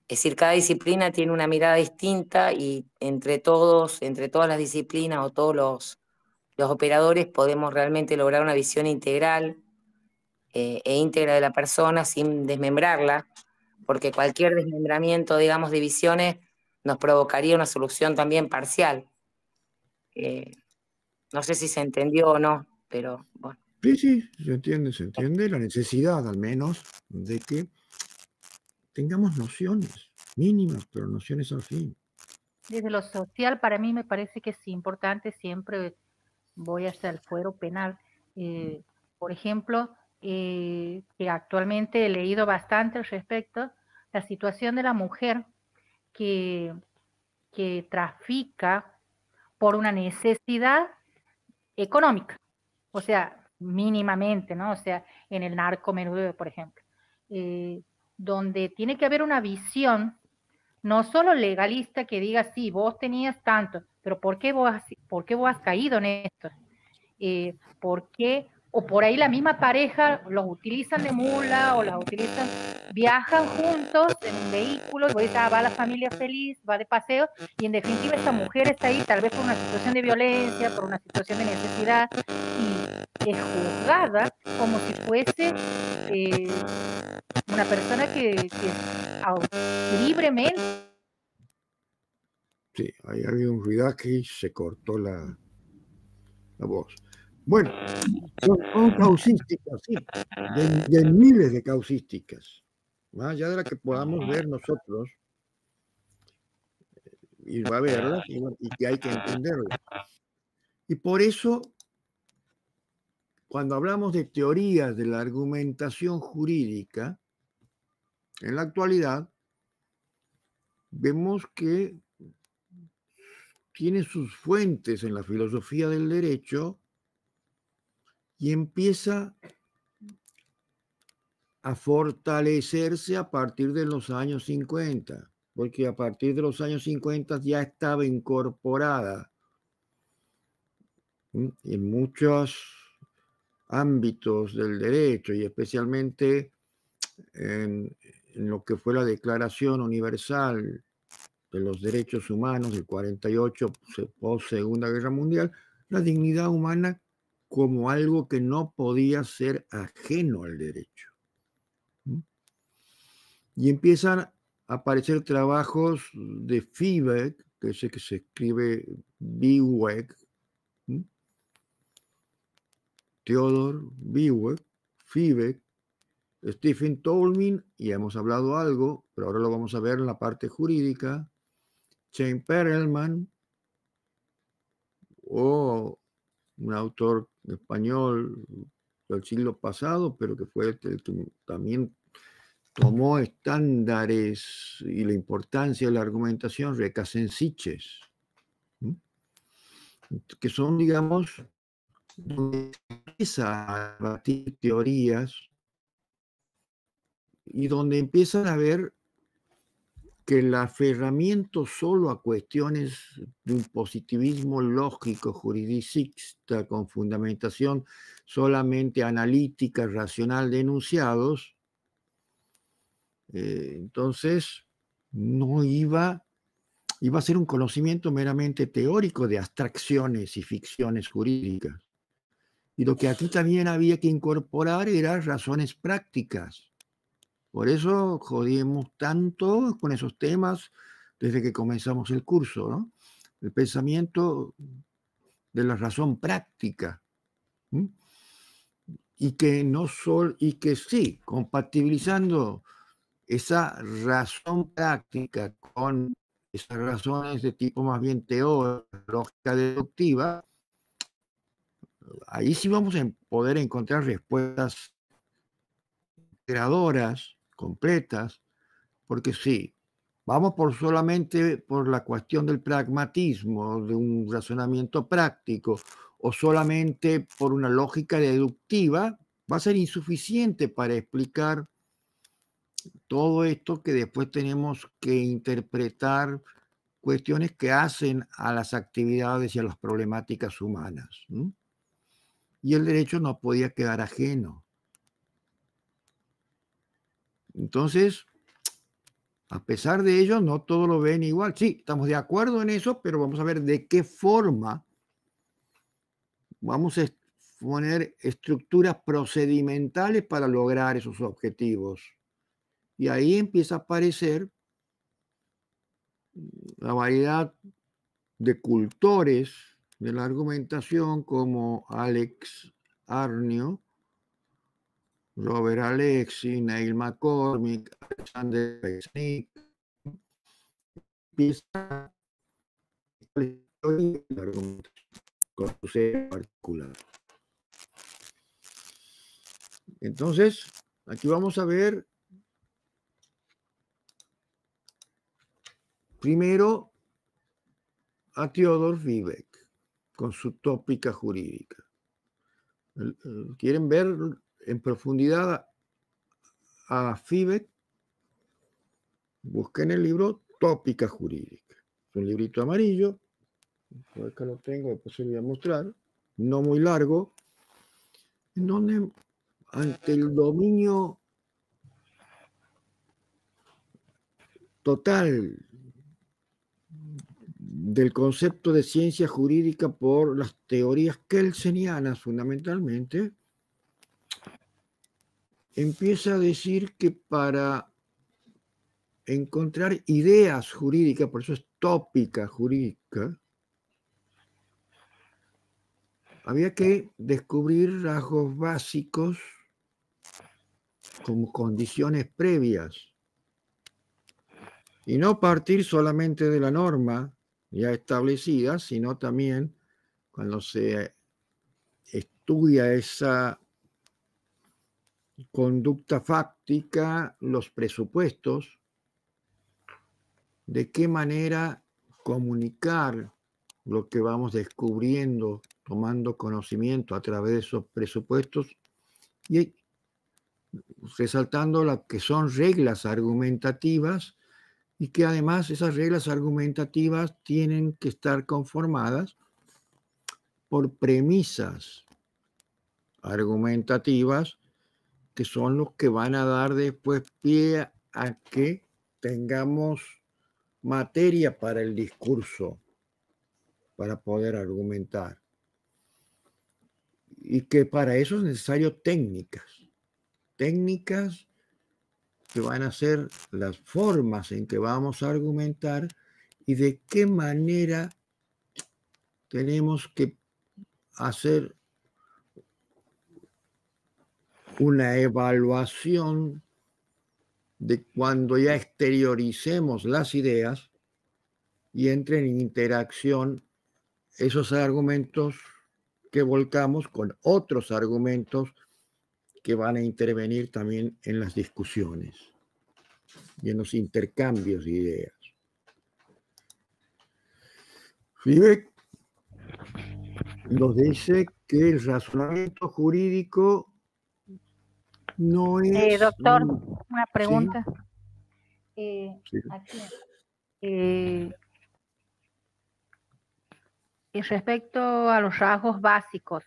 Es decir, cada disciplina tiene una mirada distinta y entre todas las disciplinas o todos los operadores podemos realmente lograr una visión integral e íntegra de la persona sin desmembrarla, porque cualquier desmembramiento, digamos, de visiones nos provocaría una solución también parcial. No sé si se entendió o no, pero bueno. Sí, se entiende la necesidad al menos de que tengamos nociones mínimas, pero nociones al fin. Desde lo social, para mí me parece que es importante, siempre voy hacia el fuero penal. Por ejemplo, que actualmente he leído bastante al respecto, la situación de la mujer que trafica por una necesidad económica, o sea, mínimamente, ¿no? O sea, en el narcomenudeo, por ejemplo, donde tiene que haber una visión no solo legalista que diga, sí, vos tenías tanto, pero ¿por qué vos has caído en esto? ¿Por qué? O por ahí la misma pareja los utilizan de mula o las utilizan, viajan juntos en un vehículo, y va la familia feliz, va de paseo, y en definitiva esta mujer está ahí tal vez por una situación de violencia, por una situación de necesidad, y es juzgada como si fuese una persona que libremente. Sí, ahí había un ruidaje y se cortó la voz. Bueno, son causísticas, sí, de miles de causísticas, más allá de la que podamos ver nosotros, y va a verlas, y que hay que entenderlas. Y por eso, cuando hablamos de teorías de la argumentación jurídica, en la actualidad, vemos que tiene sus fuentes en la filosofía del derecho y empieza a fortalecerse a partir de los años 50, porque a partir de los años 50 ya estaba incorporada en muchos ámbitos del derecho y especialmente en lo que fue la Declaración Universal de los Derechos Humanos del 48, post Segunda Guerra Mundial, la dignidad humana como algo que no podía ser ajeno al derecho. Y empiezan a aparecer trabajos de Fiebig, que es el que se escribe Biweg, Theodor Biweg, Fiebig, Stephen Toulmin, y hemos hablado algo, pero ahora lo vamos a ver en la parte jurídica, Chaim Perelman, o un autor español del siglo pasado, pero que fue el que también tomó estándares y la importancia de la argumentación, Recassensiches, que son, digamos, donde empieza a debatir teorías y donde empiezan a ver que el aferramiento solo a cuestiones de un positivismo lógico, juridicista, con fundamentación solamente analítica, racional de enunciados, entonces no iba a ser un conocimiento meramente teórico de abstracciones y ficciones jurídicas. Y lo que aquí también había que incorporar eran razones prácticas. Por eso jodimos tanto con esos temas desde que comenzamos el curso, ¿no? El pensamiento de la razón práctica. Y que sí, compatibilizando esa razón práctica con esas razones de tipo más bien teórica, lógica deductiva, ahí sí vamos a poder encontrar respuestas creadoras, completas, porque sí, vamos solamente por la cuestión del pragmatismo, de un razonamiento práctico, o solamente por una lógica deductiva, va a ser insuficiente para explicar todo esto que después tenemos que interpretar cuestiones que hacen a las actividades y a las problemáticas humanas. Y el derecho no podía quedar ajeno. Entonces, a pesar de ello, no todos lo ven igual. Sí, estamos de acuerdo en eso, pero vamos a ver de qué forma vamos a poner estructuras procedimentales para lograr esos objetivos. Y ahí empieza a aparecer la variedad de cultores de la argumentación como Alex Arnio, Robert Alexi, Neil McCormick, Alexander Pesnik, empieza la argumentación con su ser particular. Entonces, aquí vamos a ver primero a Theodor Fiebig con su tópica jurídica. ¿Quieren ver en profundidad a Fiebig? Busquen el libro Tópica Jurídica. Es un librito amarillo. Acá lo tengo, después se lo voy a mostrar. No muy largo. En donde, ante el dominio total del concepto de ciencia jurídica por las teorías kelsenianas fundamentalmente, empieza a decir que para encontrar ideas jurídicas, por eso es tópica jurídica, había que descubrir rasgos básicos como condiciones previas y no partir solamente de la norma ya establecida, sino también cuando se estudia esa conducta fáctica, los presupuestos, de qué manera comunicar lo que vamos descubriendo, tomando conocimiento a través de esos presupuestos y resaltando lo que son reglas argumentativas y que además esas reglas argumentativas tienen que estar conformadas por premisas argumentativas que son los que van a dar después pie a que tengamos materia para el discurso, para poder argumentar. Y que para eso es necesario técnicas que van a ser las formas en que vamos a argumentar y de qué manera tenemos que hacer una evaluación de cuando ya exterioricemos las ideas y entren en interacción esos argumentos que volcamos con otros argumentos que van a intervenir también en las discusiones y en los intercambios de ideas. Flibeck nos dice que el razonamiento jurídico no es... Doctor, una pregunta. Sí. Aquí. Y respecto a los rasgos básicos,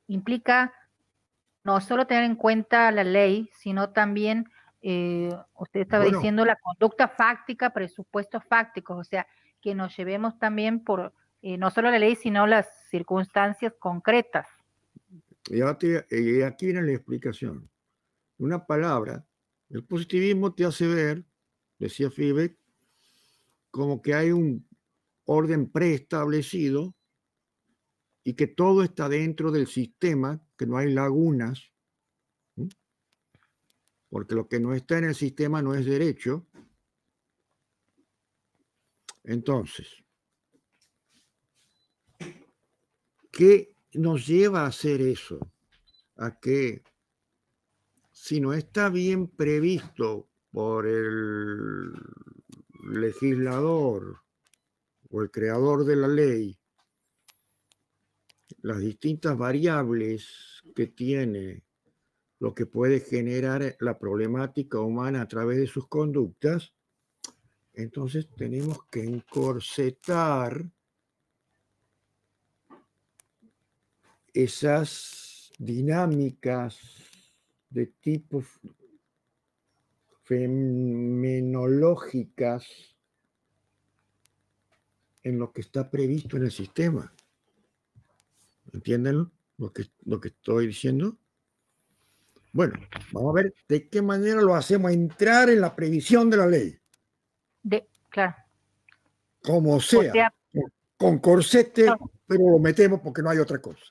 implica no solo tener en cuenta la ley, sino también, usted estaba diciendo, la conducta fáctica, presupuestos fácticos, o sea, que nos llevemos también por no solo la ley, sino las circunstancias concretas. Y aquí viene la explicación. Una palabra, el positivismo te hace ver, decía Flibeck, como que hay un orden preestablecido y que todo está dentro del sistema, que no hay lagunas, porque lo que no está en el sistema no es derecho. Entonces, ¿qué nos lleva a hacer eso? A que si no está bien previsto por el legislador o el creador de la ley, las distintas variables que tiene lo que puede generar la problemática humana a través de sus conductas, entonces tenemos que encorsetar esas dinámicas de tipo fenomenológicas en lo que está previsto en el sistema. ¿Entienden lo que estoy diciendo? Bueno, vamos a ver de qué manera lo hacemos entrar en la previsión de la ley. Claro. Como sea, con corsete, no, pero lo metemos porque no hay otra cosa.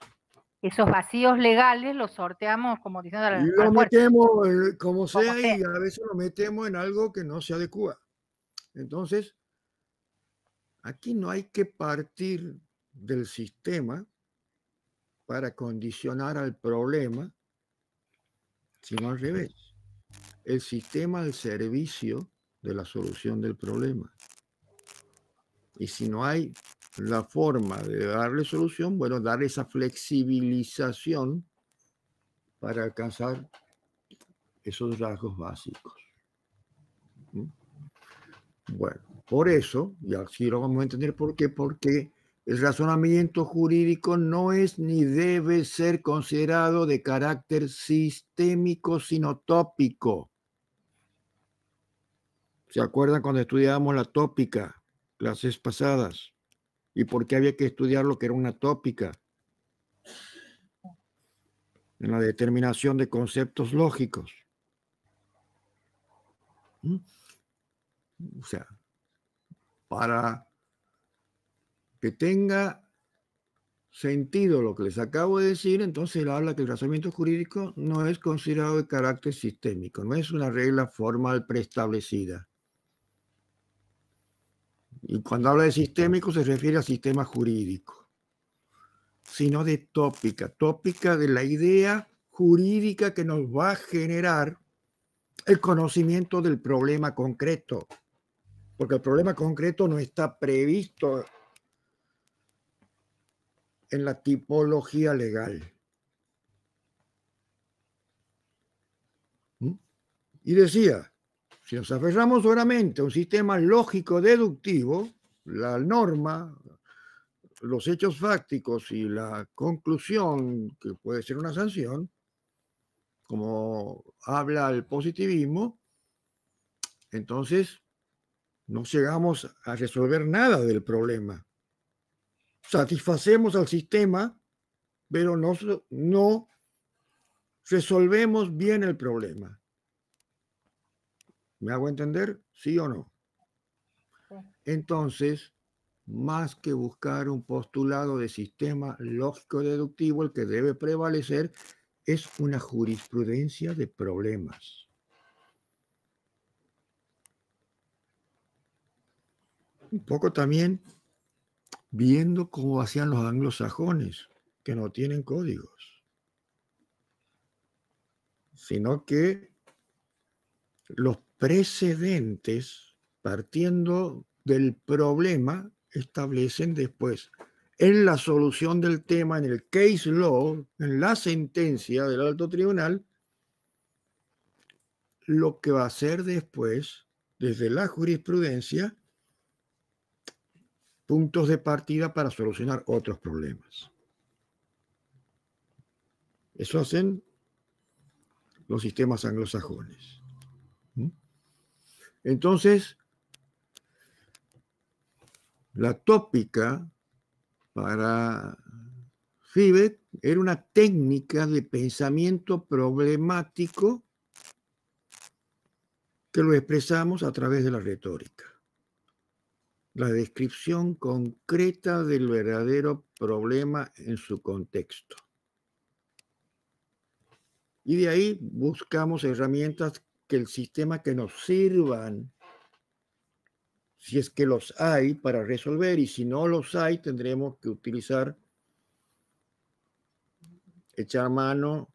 Esos vacíos legales los sorteamos, como diciendo, lo metemos como sea y a veces lo metemos en algo que no se adecua. Entonces, aquí no hay que partir del sistema para condicionar al problema, sino al revés. El sistema al servicio de la solución del problema. Y si no hay la forma de darle solución, bueno, dar esa flexibilización para alcanzar esos rasgos básicos. Bueno, por eso, y así lo vamos a entender por qué, porque el razonamiento jurídico no es ni debe ser considerado de carácter sistémico, sino tópico. ¿Se acuerdan cuando estudiábamos la tópica clases pasadas? ¿Y por qué había que estudiar lo que era una tópica? En la determinación de conceptos lógicos. O sea, para que tenga sentido lo que les acabo de decir, entonces él habla que el razonamiento jurídico no es considerado de carácter sistémico, no es una regla formal preestablecida. Y cuando habla de sistémico se refiere al sistema jurídico, sino de tópica, tópica de la idea jurídica que nos va a generar el conocimiento del problema concreto, porque el problema concreto no está previsto en la tipología legal. Y decía, si nos aferramos solamente a un sistema lógico-deductivo, la norma, los hechos fácticos y la conclusión, que puede ser una sanción, como habla el positivismo, entonces no llegamos a resolver nada del problema. Satisfacemos al sistema, pero no resolvemos bien el problema. ¿Me hago entender? ¿Sí o no? Sí. Entonces, más que buscar un postulado de sistema lógico-deductivo, el que debe prevalecer es una jurisprudencia de problemas. Un poco también viendo cómo hacían los anglosajones, que no tienen códigos, sino que los precedentes, partiendo del problema, establecen después en la solución del tema, en el case law, en la sentencia del alto tribunal, lo que va a ser después, desde la jurisprudencia, puntos de partida para solucionar otros problemas. Eso hacen los sistemas anglosajones. Entonces, la tópica para Fiebe era una técnica de pensamiento problemático que lo expresamos a través de la retórica. La descripción concreta del verdadero problema en su contexto. Y de ahí buscamos herramientas que el sistema que nos sirvan, si es que los hay, para resolver, y si no los hay, tendremos que utilizar, echar mano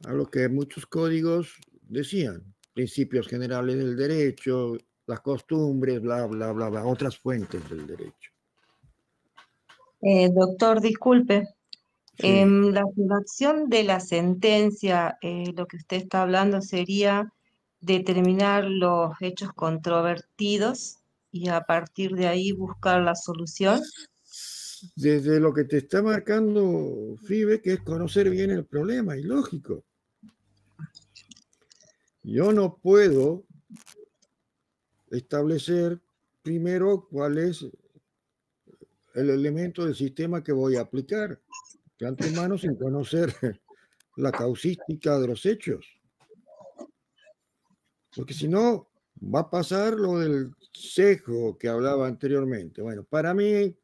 a lo que muchos códigos decían, principios generales del derecho, las costumbres, bla, bla, bla, bla, otras fuentes del derecho. Doctor, disculpe. Sí. La redacción de la sentencia, lo que usted está hablando sería determinar los hechos controvertidos y a partir de ahí buscar la solución. Desde lo que te está marcando Fibe, que es conocer bien el problema, y lógico. Yo no puedo establecer primero cuál es el elemento del sistema que voy a aplicar, de antemano sin conocer la causística de los hechos. Porque si no, va a pasar lo del sesgo que hablaba anteriormente. Bueno, para mí,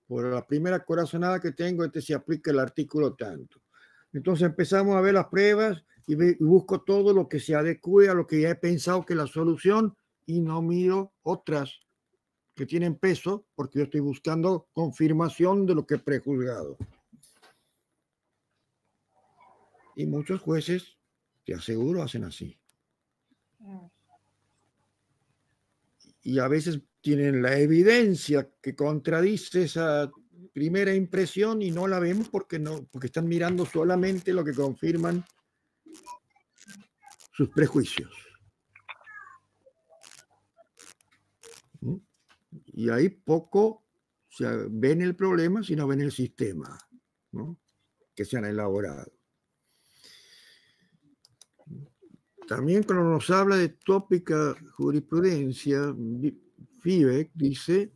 por la primera corazonada que tengo, se aplica el artículo tanto. Entonces empezamos a ver las pruebas y busco todo lo que se adecue a lo que ya he pensado que es la solución y no miro otras que tienen peso porque yo estoy buscando confirmación de lo que he prejuzgado. Y muchos jueces, te aseguro, hacen así. Y a veces tienen la evidencia que contradice esa primera impresión y no la vemos porque están mirando solamente lo que confirman sus prejuicios. Y ahí poco se ven el problema, sino ven el sistema, ¿no?, que se han elaborado. También cuando nos habla de tópica jurisprudencia, Fibe dice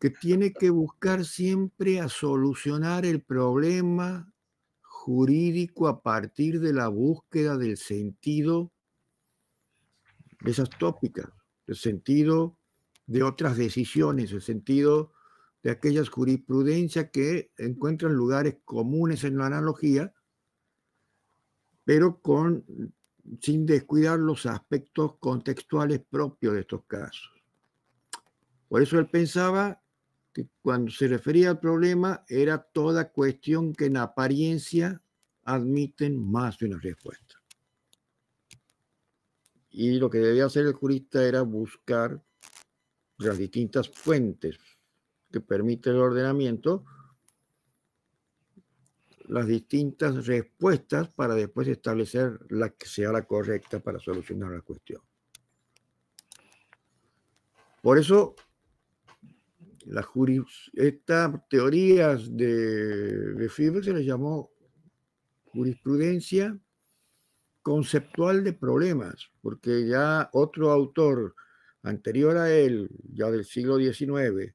que tiene que buscar siempre a solucionar el problema jurídico a partir de la búsqueda del sentido de esas tópicas, el sentido de otras decisiones, el sentido de aquellas jurisprudencias que encuentran lugares comunes en la analogía, pero sin descuidar los aspectos contextuales propios de estos casos. Por eso él pensaba que cuando se refería al problema era toda cuestión que en apariencia admiten más de una respuesta. Y lo que debía hacer el jurista era buscar las distintas fuentes que permiten el ordenamiento, las distintas respuestas para después establecer la que sea la correcta para solucionar la cuestión. Por eso, estas teorías de Fibre se les llamó jurisprudencia conceptual de problemas, porque ya otro autor anterior a él, ya del siglo XIX,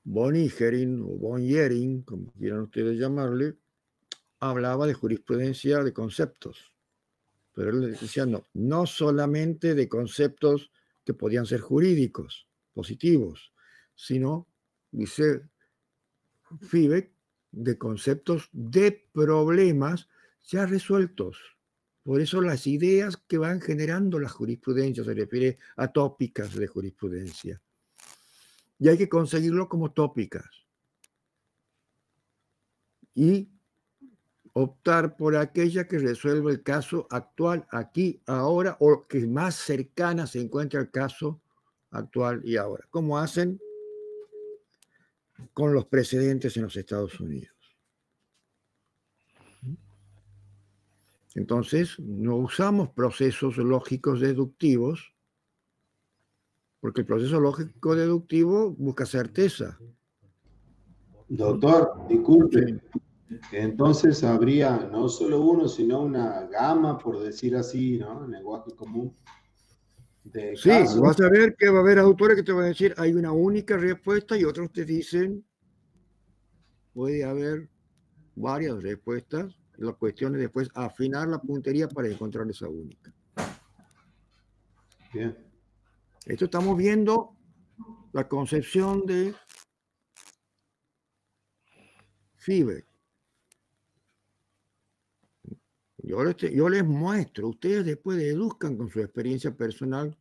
von Ihering o von Jering, como quieran ustedes llamarle, hablaba de jurisprudencia de conceptos. Pero él decía no solamente de conceptos que podían ser jurídicos, positivos, sino, dice Fiebe, de conceptos de problemas ya resueltos. Por eso las ideas que van generando la jurisprudencia se refiere a tópicas de jurisprudencia. Y hay que conseguirlo como tópicas. Y optar por aquella que resuelva el caso actual, aquí, ahora, o que más cercana se encuentre al caso actual y ahora, como hacen con los precedentes en los Estados Unidos. Entonces, no usamos procesos lógicos deductivos, porque el proceso lógico deductivo busca certeza. Doctor, disculpe. Sí. Entonces habría no solo uno, sino una gama, por decir así, ¿no? En lenguaje común. De Sí, casos. vas a ver que va a haber autores que te van a decir hay una única respuesta y otros te dicen puede haber varias respuestas. La cuestión es después afinar la puntería para encontrar esa única. Bien. Esto estamos viendo la concepción de Fiebe. Yo les muestro, ustedes después deduzcan con su experiencia personal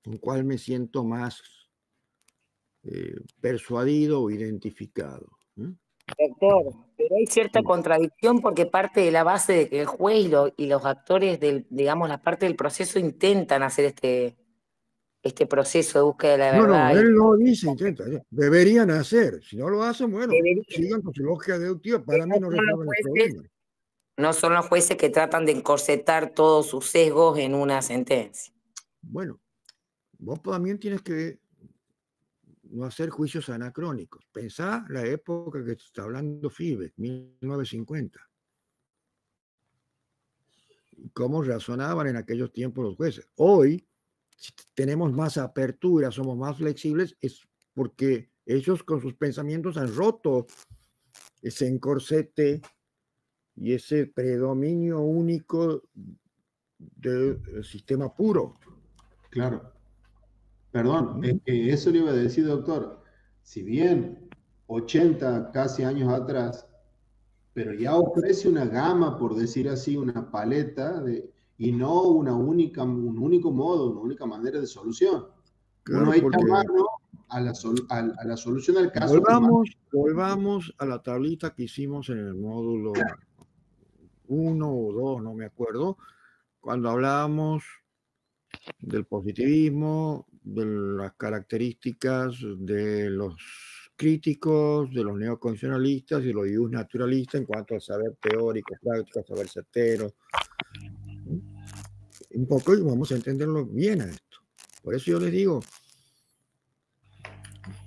con cuál me siento más persuadido o identificado. Doctor, pero hay cierta contradicción porque parte de la base de que el juez y los actores digamos, la parte del proceso intentan hacer este proceso de búsqueda de la verdad. No, él no dice intenta, deberían hacer. Si no lo hacen, bueno, Deberían. sigan con su lógica deductiva. Para mí no resuelven el problema. No son los jueces que tratan de encorsetar todos sus sesgos en una sentencia. Bueno, vos también tienes que no hacer juicios anacrónicos. Pensá la época que está hablando Fiebe, 1950. ¿Cómo razonaban en aquellos tiempos los jueces? Hoy, si tenemos más apertura, somos más flexibles, es porque ellos con sus pensamientos han roto ese encorsete y ese predominio único del sistema puro. Claro. Perdón, eso le iba a decir, doctor. Si bien 80 casi años atrás, pero ya ofrece una gama, por decir así, una paleta y no un único modo, una única manera de solución. Claro, uno echa mano a la solución del caso. Volvamos a la tablita que hicimos en el módulo 1 o 2, no me acuerdo, cuando hablábamos del positivismo, de las características de los críticos, de los neocondicionalistas y de los naturalistas en cuanto al saber teórico, práctico, saber certero. Un poco y vamos a entenderlo bien a esto. Por eso yo les digo,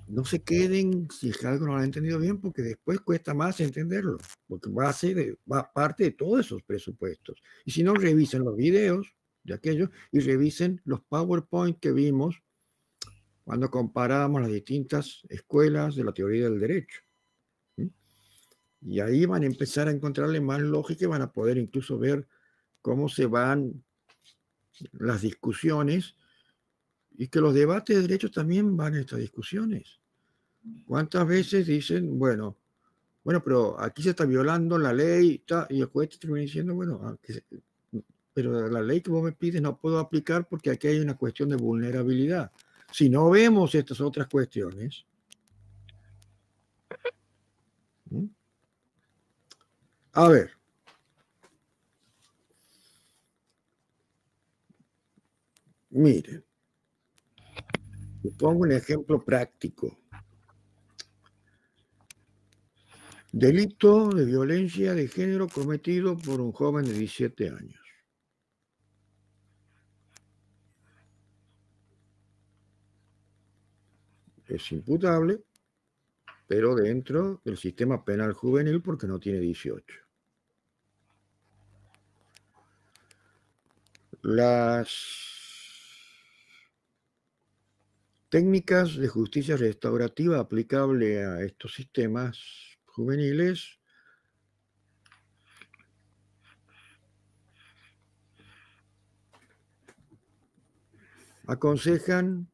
no se queden si algo no lo han entendido bien, porque después cuesta más entenderlo, porque va parte de todos esos presupuestos. Y si no, revisen los videos de aquellos y revisen los PowerPoint que vimos cuando comparábamos las distintas escuelas de la teoría del derecho. Y ahí van a empezar a encontrarle más lógica y van a poder incluso ver cómo se van las discusiones y que los debates de derechos también van a estas discusiones. ¿Cuántas veces dicen, bueno, pero aquí se está violando la ley, y el juez termina diciendo, bueno, pero la ley que vos me pides no puedo aplicar porque aquí hay una cuestión de vulnerabilidad. Si no vemos estas otras cuestiones, a ver, miren, les pongo un ejemplo práctico. Delito de violencia de género cometido por un joven de 17 años. Es imputable, pero dentro del sistema penal juvenil porque no tiene 18. Las técnicas de justicia restaurativa aplicable a estos sistemas juveniles aconsejan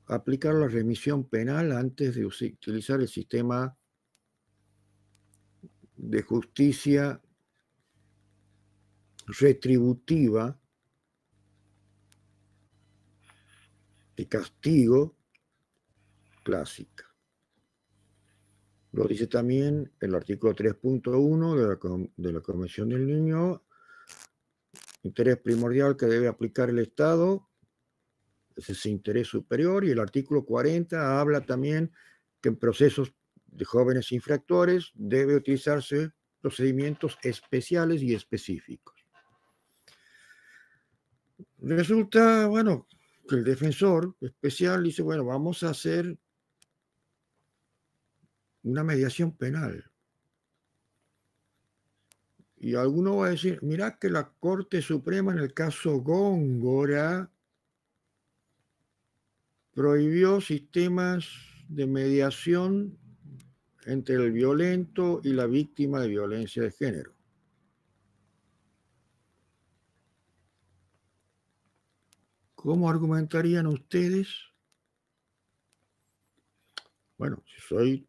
aplicar la remisión penal antes de utilizar el sistema de justicia retributiva de castigo clásica. Lo dice también el artículo 3.1 de la Convención del Niño, interés primordial que debe aplicar el Estado, es ese interés superior, y el artículo 40 habla también que en procesos de jóvenes infractores debe utilizarse procedimientos especiales y específicos. Resulta, bueno, que el defensor especial dice, bueno, vamos a hacer una mediación penal. Y alguno va a decir, mirá que la Corte Suprema en el caso Góngora prohibió sistemas de mediación entre el violento y la víctima de violencia de género. ¿Cómo argumentarían ustedes? Bueno, si soy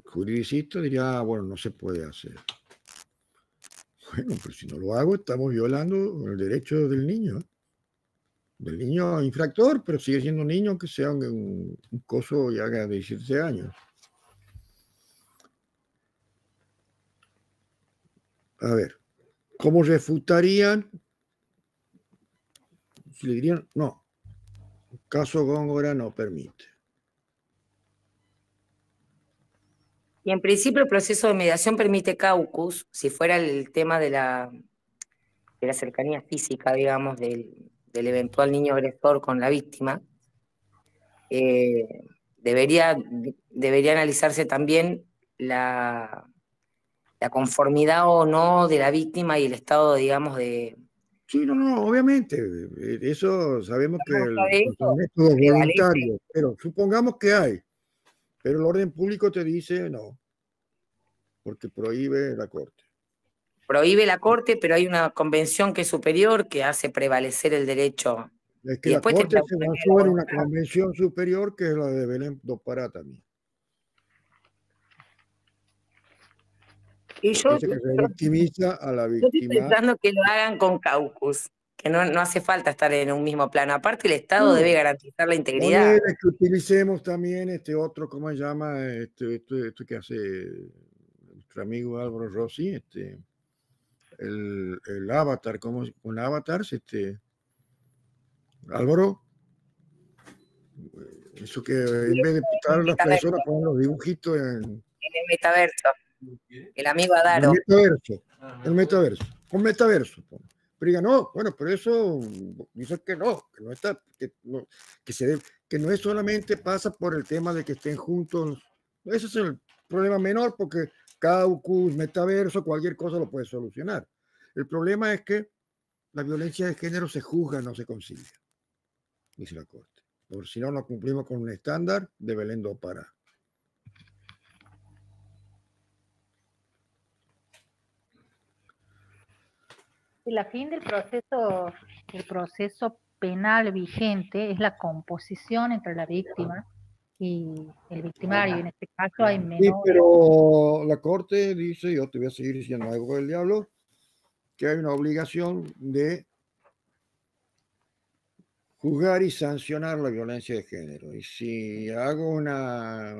juridicista, diría, bueno, no se puede hacer. Bueno, pero si no lo hago, estamos violando el derecho del niño infractor, pero sigue siendo un niño que sea un coso y haga 17 años. A ver, ¿cómo refutarían? Si le dirían, no, el caso Góngora no permite. Y en principio el proceso de mediación permite caucus, si fuera el tema de la cercanía física, digamos, del eventual niño agresor con la víctima. Debería analizarse también la conformidad o no de la víctima y el estado, digamos, de... Sí, no, obviamente, eso sabemos que el método es voluntario, pero supongamos que hay, pero el orden público te dice no, porque prohíbe la Corte. Prohíbe la Corte, pero hay una convención que es superior que hace prevalecer el derecho. Es que la Corte se basó en una convención superior que es la de Belén do Pará también. Y yo dice que se victimiza a la víctima. Yo estoy pensando que lo hagan con caucus, que no hace falta estar en un mismo plano. Aparte, el Estado debe garantizar la integridad. Que utilicemos también este ¿cómo se llama? Esto que hace nuestro amigo Álvaro Rossi, el avatar, ¿cómo? Con avatars, Álvaro, eso que en vez de picar a las personas ponen los dibujitos en el metaverso. El amigo Adaro. El metaverso. Un metaverso. Pero diga, no, bueno, pero eso dice que no está, que no es solamente pasa por el tema de que estén juntos. Ese es el problema menor porque caucus, metaverso, cualquier cosa lo puede solucionar. El problema es que la violencia de género se juzga, no se concilia, dice la Corte. Por si no cumplimos con un estándar de Belén do Pará. La fin del proceso, el proceso penal vigente es la composición entre la víctima y el victimario. En este caso hay Sí, menores. pero la Corte dice, yo te voy a seguir diciendo algo del diablo, que hay una obligación de juzgar y sancionar la violencia de género. Y si hago una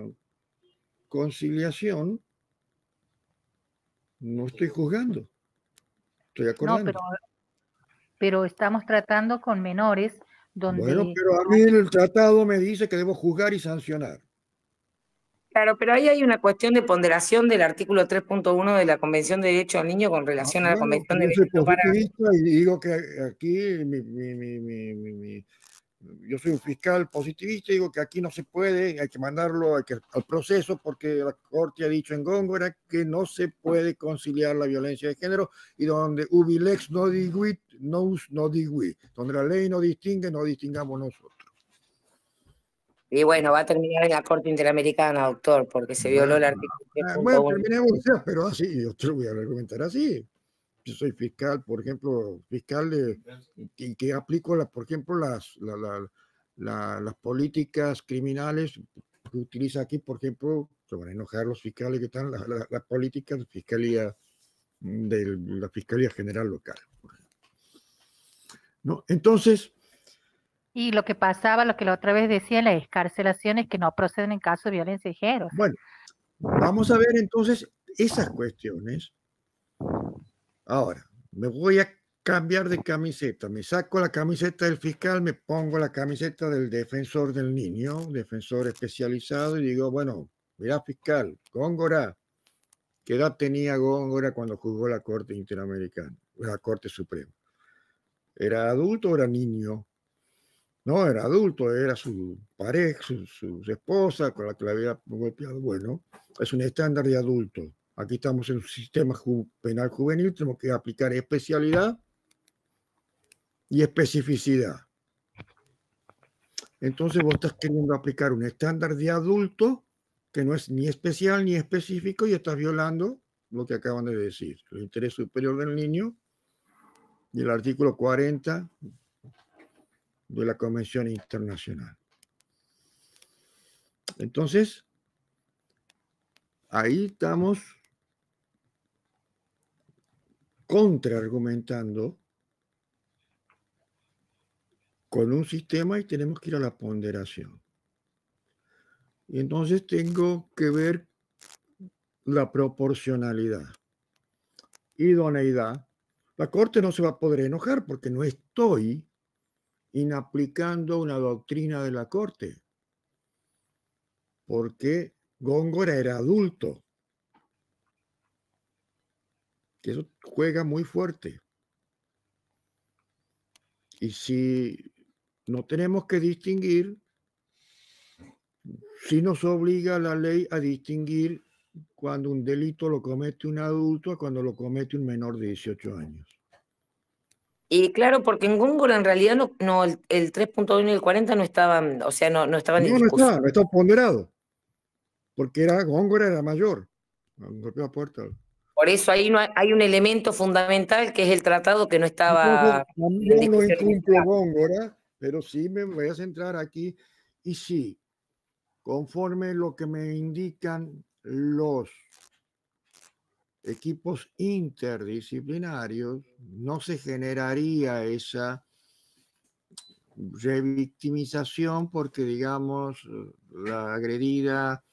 conciliación, no estoy juzgando, estoy No, acordando. pero estamos tratando con menores Bueno, donde pero a mí el tratado me dice que debo juzgar y sancionar. Claro, pero ahí hay una cuestión de ponderación del artículo 3.1 de la Convención de Derechos del Niño con relación a la Bueno, Convención de yo soy Derechos para... positivista y digo que aquí yo soy un fiscal positivista y digo que aquí no se puede, hay que mandarlo al proceso porque la Corte ha dicho en Góngora que no se puede conciliar la violencia de género y donde ubi lex no diguit, nous no digui, donde la ley no distingue, no distingamos nosotros. Y bueno, va a terminar en la Corte Interamericana, doctor, porque se violó el artículo 3.1. Bueno, terminemos, pero así, yo te lo voy a argumentar así. Yo soy fiscal, por ejemplo, fiscal que aplico, por ejemplo, las políticas criminales que utiliza aquí, por ejemplo, se van a enojar los fiscales que están, las políticas de fiscalía, de la Fiscalía General Local. ¿No? Entonces... Y lo que pasaba, lo que la otra vez decía, las excarcelaciones que no proceden en caso de violencia de género. Bueno, vamos a ver entonces esas cuestiones. Ahora, me voy a cambiar de camiseta. Me saco la camiseta del fiscal, me pongo la camiseta del defensor del niño, defensor especializado, y digo, bueno, mira, fiscal, Góngora, ¿qué edad tenía Góngora cuando juzgó la Corte Interamericana, la Corte Suprema? ¿Era adulto o era niño? No, era adulto, era su pareja, su esposa con la que la había golpeado. Bueno, es un estándar de adulto. Aquí estamos en un sistema penal juvenil, tenemos que aplicar especialidad y especificidad. Entonces vos estás queriendo aplicar un estándar de adulto que no es ni especial ni específico y estás violando lo que acaban de decir, el interés superior del niño y el artículo 40 de la Convención Internacional. Entonces, ahí estamos contraargumentando con un sistema y tenemos que ir a la ponderación. Y entonces tengo que ver la proporcionalidad, idoneidad. La Corte no se va a poder enojar porque no estoy inaplicando una doctrina de la Corte, porque Góngora era adulto, que eso juega muy fuerte. Y si no tenemos que distinguir, si nos obliga la ley a distinguir cuando un delito lo comete un adulto a cuando lo comete un menor de 18 años. Y claro, porque en Góngora en realidad no el 3.1 y el 40 no estaban, o sea, no estaban en discusión. No está ponderado, porque Góngora era mayor. Golpeó la puerta. Por eso ahí no hay un elemento fundamental que es el tratado que no estaba Entonces, en yo no discusión. incumplo Góngora, pero sí me voy a centrar aquí. Y sí, conforme lo que me indican los equipos interdisciplinarios, no se generaría esa revictimización porque, digamos, la agredida,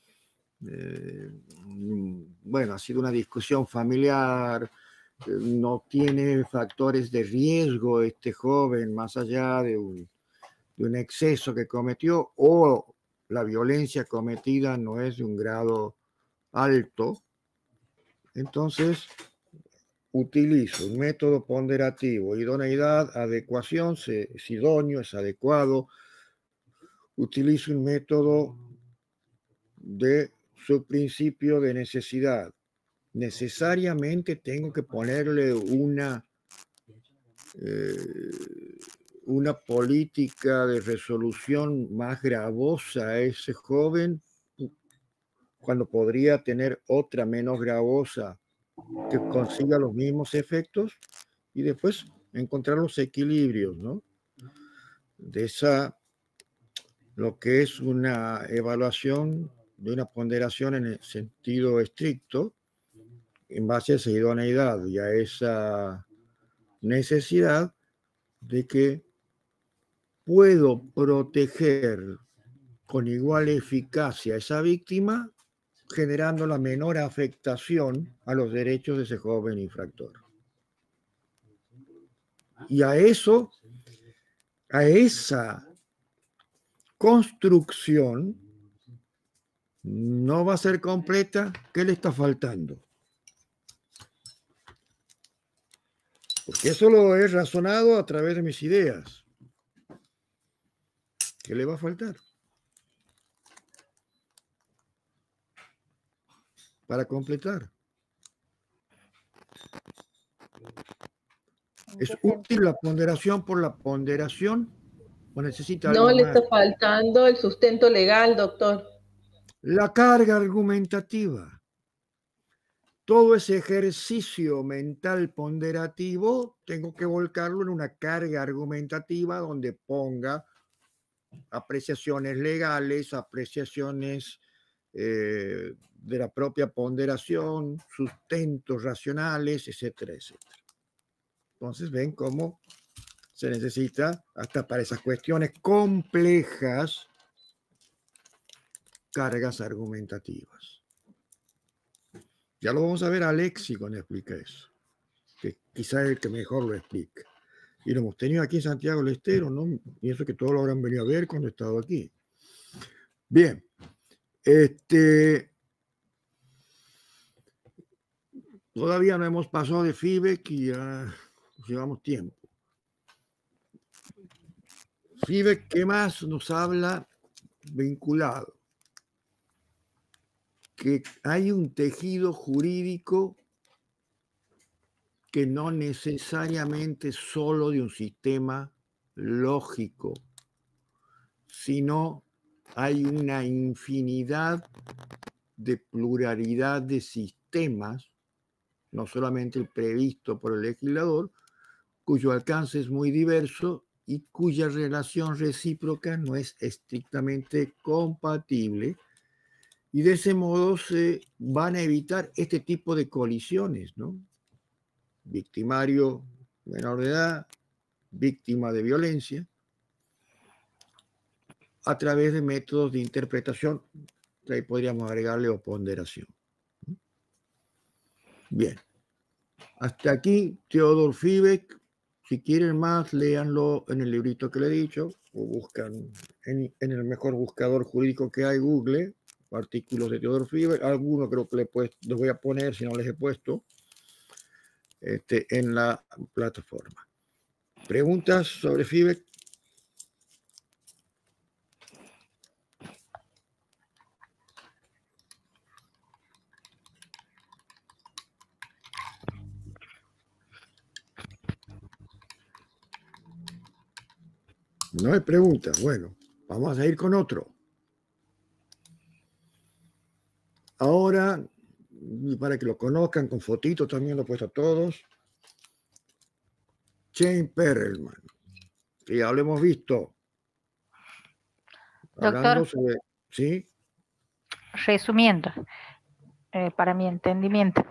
bueno, ha sido una discusión familiar, no tiene factores de riesgo este joven más allá de un exceso que cometió o la violencia cometida no es de un grado alto. Entonces, utilizo un método ponderativo, idoneidad, adecuación, es idóneo, es adecuado. Utilizo un método de su principio de necesidad. Necesariamente tengo que ponerle una política de resolución más gravosa a ese joven cuando podría tener otra menos gravosa que consiga los mismos efectos. y después encontrar los equilibrios, ¿no? De esa, lo que es una evaluación de una ponderación en el sentido estricto, en base a esa idoneidad y a esa necesidad de que puedo proteger con igual eficacia a esa víctima, generando la menor afectación a los derechos de ese joven infractor. Y a eso, a esa construcción, no va a ser completa. ¿Qué le está faltando? Porque eso lo he razonado a través de mis ideas. ¿Qué le va a faltar? Para completar. ¿Es útil la ponderación por la ponderación o necesita algo No le más? está faltando el sustento legal, doctor. La carga argumentativa. Todo ese ejercicio mental ponderativo tengo que volcarlo en una carga argumentativa donde ponga apreciaciones legales, apreciaciones de la propia ponderación, sustentos racionales, etcétera, etcétera. Entonces ven cómo se necesita, hasta para esas cuestiones complejas, cargas argumentativas. Ya lo vamos a ver a Alexi cuando explica eso, que quizás es el que mejor lo explica. Y lo hemos tenido aquí en Santiago del Estero, ¿no? Pienso que todos lo habrán venido a ver cuando he estado aquí. Bien. Todavía no hemos pasado de FIBEC y ya llevamos tiempo. FIBEC, ¿qué más nos habla vinculado? Que hay un tejido jurídico que no necesariamente solo de un sistema lógico, sino hay una infinidad de pluralidad de sistemas, no solamente el previsto por el legislador, cuyo alcance es muy diverso y cuya relación recíproca no es estrictamente compatible, y de ese modo se van a evitar este tipo de colisiones, ¿no? Victimario menor de edad, víctima de violencia, a través de métodos de interpretación, que ahí podríamos agregarle o ponderación. Bien. Hasta aquí, Theodor Fiebig. Si quieren más, léanlo en el librito que le he dicho, o buscan en el mejor buscador jurídico que hay, Google, artículos de Theodor Fiebig. Algunos creo que les voy a poner, si no les he puesto, en la plataforma. ¿Preguntas sobre Fiebig? No hay preguntas. Bueno, vamos a ir con otro. Ahora, para que lo conozcan con fotitos, también lo he puesto a todos. Chain Perelman, que ya lo hemos visto. Hablando sobre, ¿sí? Resumiendo, para mi entendimiento,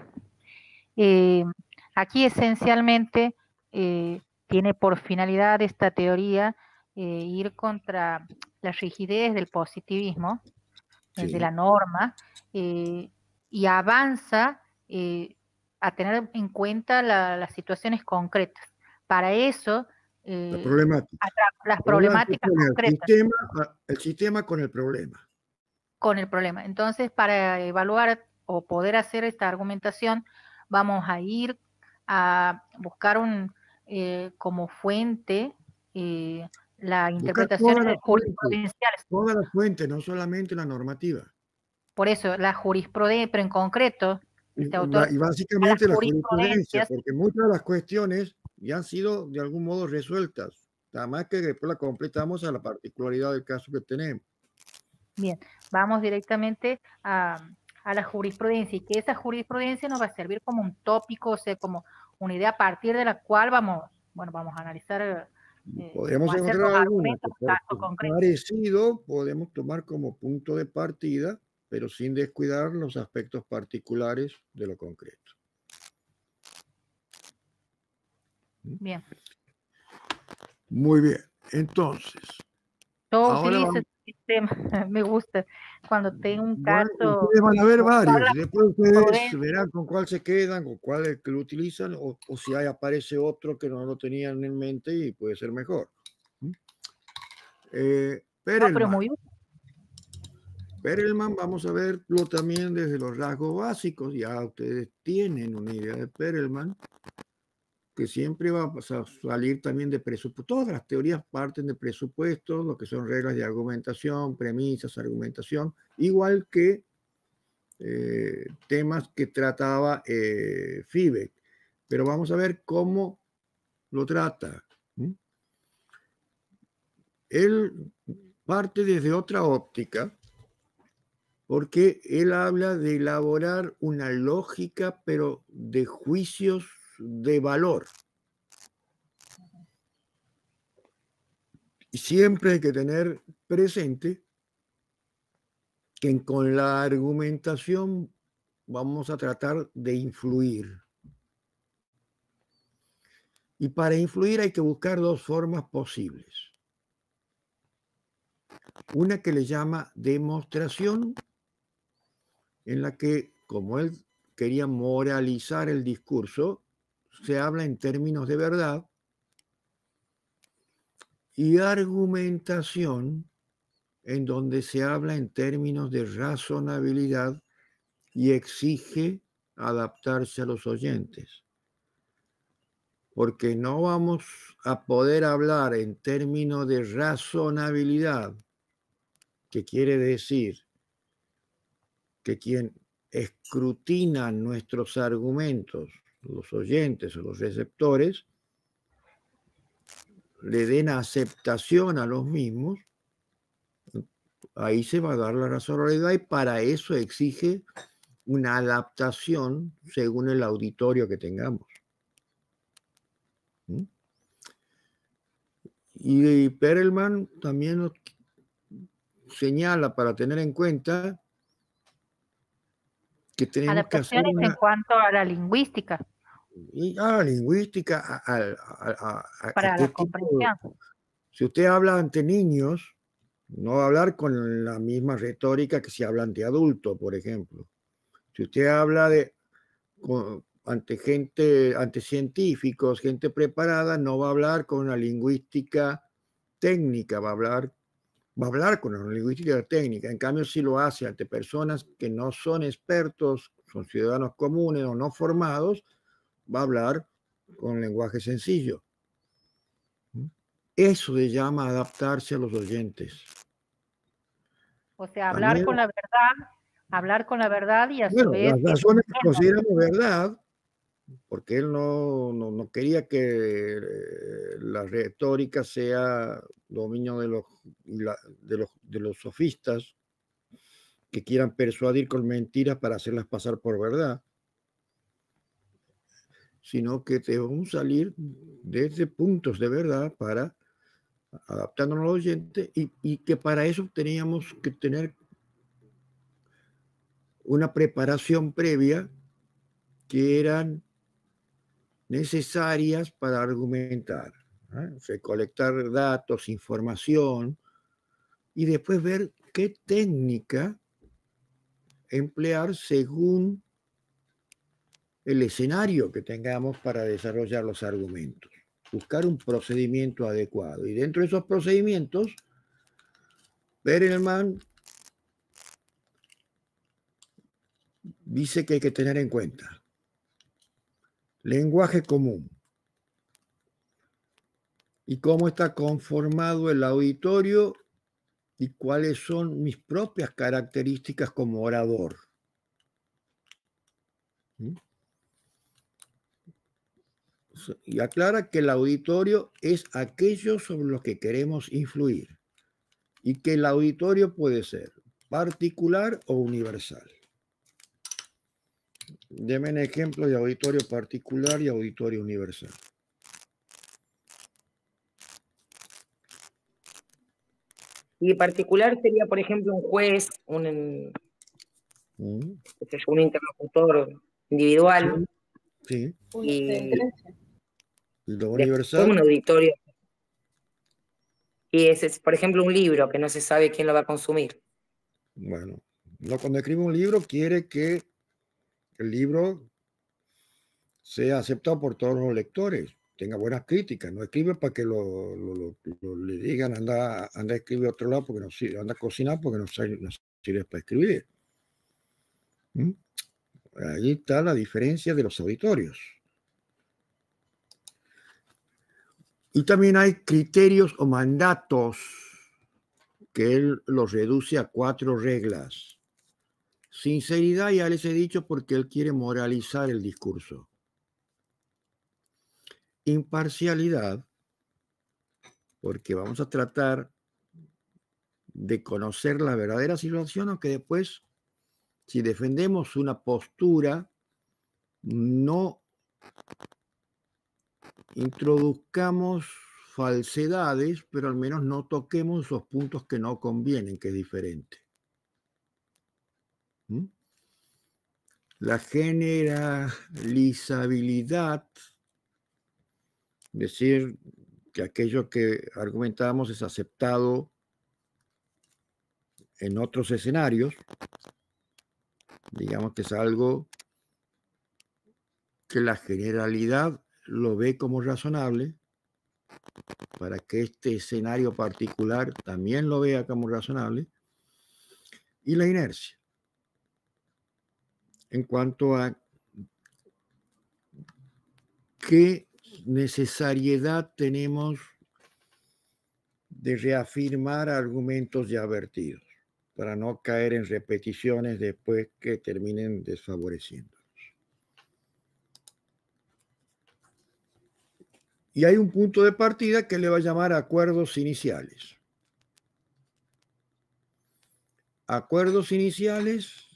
aquí esencialmente tiene por finalidad esta teoría ir contra la rigidez del positivismo, de la norma, y avanza a tener en cuenta las situaciones concretas. Para eso, las problemáticas concretas. El sistema con el problema. Con el problema. Entonces, para evaluar o poder hacer esta argumentación, vamos a ir a buscar como fuente la interpretación jurisprudencial. Toda la fuente, no solamente la normativa. Por eso, la jurisprudencia, pero en concreto, este autor... Y básicamente la jurisprudencia, porque muchas de las cuestiones ya han sido de algún modo resueltas, nada más que después la completamos a la particularidad del caso que tenemos. Bien, vamos directamente a la jurisprudencia, y que esa jurisprudencia nos va a servir como un tópico, o sea, como una idea a partir de la cual vamos a analizar podríamos o hacer encontrar los alguna que argumentos por caso su concreto. parecido podemos tomar como punto de partida, pero sin descuidar los aspectos particulares de lo concreto. Bien. Muy bien. Entonces, Yo ahora utilizo vamos. este sistema, me gusta cuando tengo un Bueno, caso. ustedes van a ver varios, la y después ustedes prudencia. verán con cuál se quedan, con cuál es que lo utilizan, o si ahí aparece otro que no lo tenían en mente y puede ser mejor. No, pero Perelman. muy útil. Perelman, vamos a verlo también desde los rasgos básicos. Ya ustedes tienen una idea de Perelman, que siempre va a salir también de presupuesto. Todas las teorías parten de presupuestos, lo que son reglas de argumentación, premisas, argumentación, igual que temas que trataba Fibeck. Pero vamos a ver cómo lo trata. Él parte desde otra óptica, porque él habla de elaborar una lógica, pero de juicios de valor. Y siempre hay que tener presente que con la argumentación vamos a tratar de influir. Y para influir hay que buscar dos formas posibles. Una que le llama demostración, en la que, como él quería moralizar el discurso, se habla en términos de verdad, y argumentación, en donde se habla en términos de razonabilidad y exige adaptarse a los oyentes. Porque no vamos a poder hablar en términos de razonabilidad, que quiere decir que quien escrutina nuestros argumentos, los oyentes o los receptores, le den aceptación a los mismos, ahí se va a dar la razonabilidad, y para eso exige una adaptación según el auditorio que tengamos. Y Perelman también nos señala para tener en cuenta que tenemos que hacer Adaptaciones en cuanto a la lingüística. Lingüística, para qué la comprensión. Si usted habla ante niños, no va a hablar con la misma retórica que si habla ante adultos, por ejemplo. Si usted habla ante científicos, gente preparada, no va a hablar con una lingüística técnica, va a hablar con una lingüística técnica. En cambio, si lo hace ante personas que no son expertos, son ciudadanos comunes o no formados, va a hablar con lenguaje sencillo. Eso se llama adaptarse a los oyentes. O sea, hablar con la verdad y a su vez... Las razones que consideramos verdad, porque él no quería que la retórica sea dominio de los sofistas que quieran persuadir con mentiras para hacerlas pasar por verdad, sino que debemos salir desde puntos de verdad para adaptándonos al oyente, y que para eso teníamos que tener una preparación previa que eran necesarias para argumentar, recolectar datos, información, y después ver qué técnica emplear según el escenario que tengamos para desarrollar los argumentos. Buscar un procedimiento adecuado. Y dentro de esos procedimientos, Perelman dice que hay que tener en cuenta lenguaje común y cómo está conformado el auditorio y cuáles son mis propias características como orador. Y aclara que el auditorio es aquello sobre lo que queremos influir y que el auditorio puede ser particular o universal. Deme ejemplos de auditorio particular y auditorio universal. Y particular sería, por ejemplo, un juez, un interlocutor individual. Sí. Y lo después universal. un auditorio. Y ese es, por ejemplo, un libro que no se sabe quién lo va a consumir. Bueno, no, cuando escribe un libro quiere que el libro sea aceptado por todos los lectores, tenga buenas críticas, no escribe para que le digan anda a escribir a otro lado porque no sirve, anda a cocinar porque no sirve para escribir. Ahí está la diferencia de los auditorios. Y también hay criterios o mandatos que él los reduce a 4 reglas. Sinceridad, ya les he dicho, porque él quiere moralizar el discurso. Imparcialidad, porque vamos a tratar de conocer la verdadera situación, aunque después, si defendemos una postura, no introduzcamos falsedades, pero al menos no toquemos esos puntos que no convienen, que es diferente. La generalizabilidad, decir que aquello que argumentábamos es aceptado en otros escenarios, digamos que es algo que la generalidad lo ve como razonable, para que este escenario particular también lo vea como razonable, y la inercia. En cuanto a qué necesariedad tenemos de reafirmar argumentos ya vertidos, para no caer en repeticiones después que terminen desfavoreciéndonos. Y hay un punto de partida que le va a llamar acuerdos iniciales. Acuerdos iniciales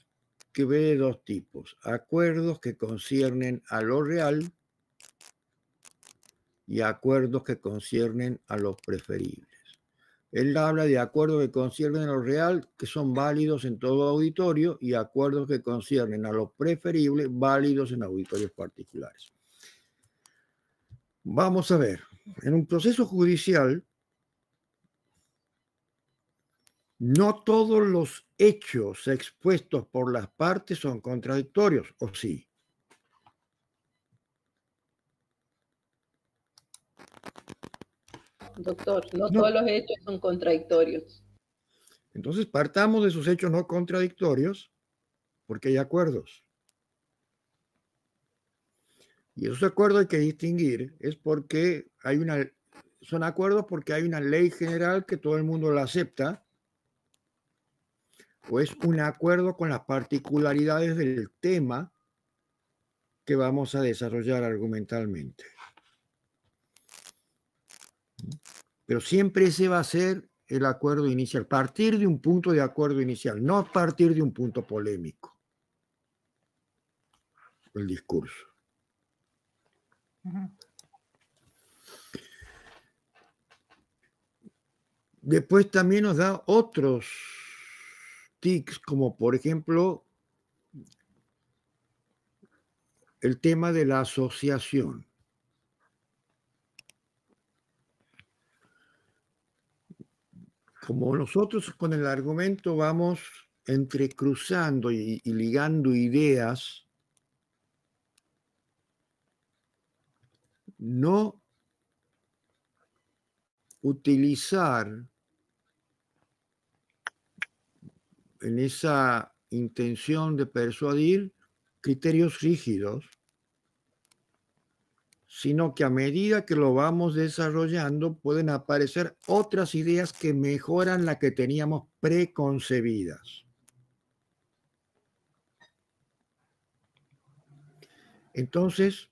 que ve de 2 tipos. Acuerdos que conciernen a lo real y acuerdos que conciernen a lo preferibles. Él habla de acuerdos que conciernen a lo real, que son válidos en todo auditorio, y acuerdos que conciernen a lo preferible, válidos en auditorios particulares. Vamos a ver, en un proceso judicial, no todos los hechos expuestos por las partes son contradictorios, ¿o sí? Doctor, no todos los hechos son contradictorios. Entonces, partamos de esos hechos no contradictorios porque hay acuerdos. Y esos acuerdos hay que distinguir, es porque son acuerdos porque hay una ley general que todo el mundo la acepta, o es un acuerdo con las particularidades del tema que vamos a desarrollar argumentalmente. Pero siempre ese va a ser el acuerdo inicial, partir de un punto de acuerdo inicial, no partir de un punto polémico, el discurso. Después también nos da otros tics, como por ejemplo el tema de la asociación. Como nosotros con el argumento vamos entrecruzando y ligando ideas, no utilizar en esa intención de persuadir criterios rígidos, sino que a medida que lo vamos desarrollando pueden aparecer otras ideas que mejoran la que teníamos preconcebidas. Entonces,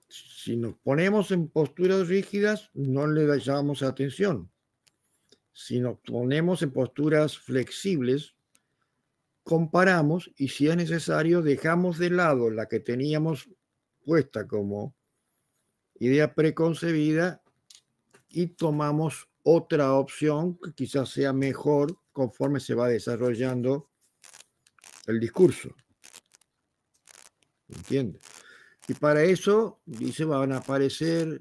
si nos ponemos en posturas rígidas, no le llamamos atención. Si nos ponemos en posturas flexibles, comparamos y si es necesario dejamos de lado la que teníamos puesta como idea preconcebida y tomamos otra opción que quizás sea mejor conforme se va desarrollando el discurso. ¿Entiendes? Y para eso, dice, van a aparecer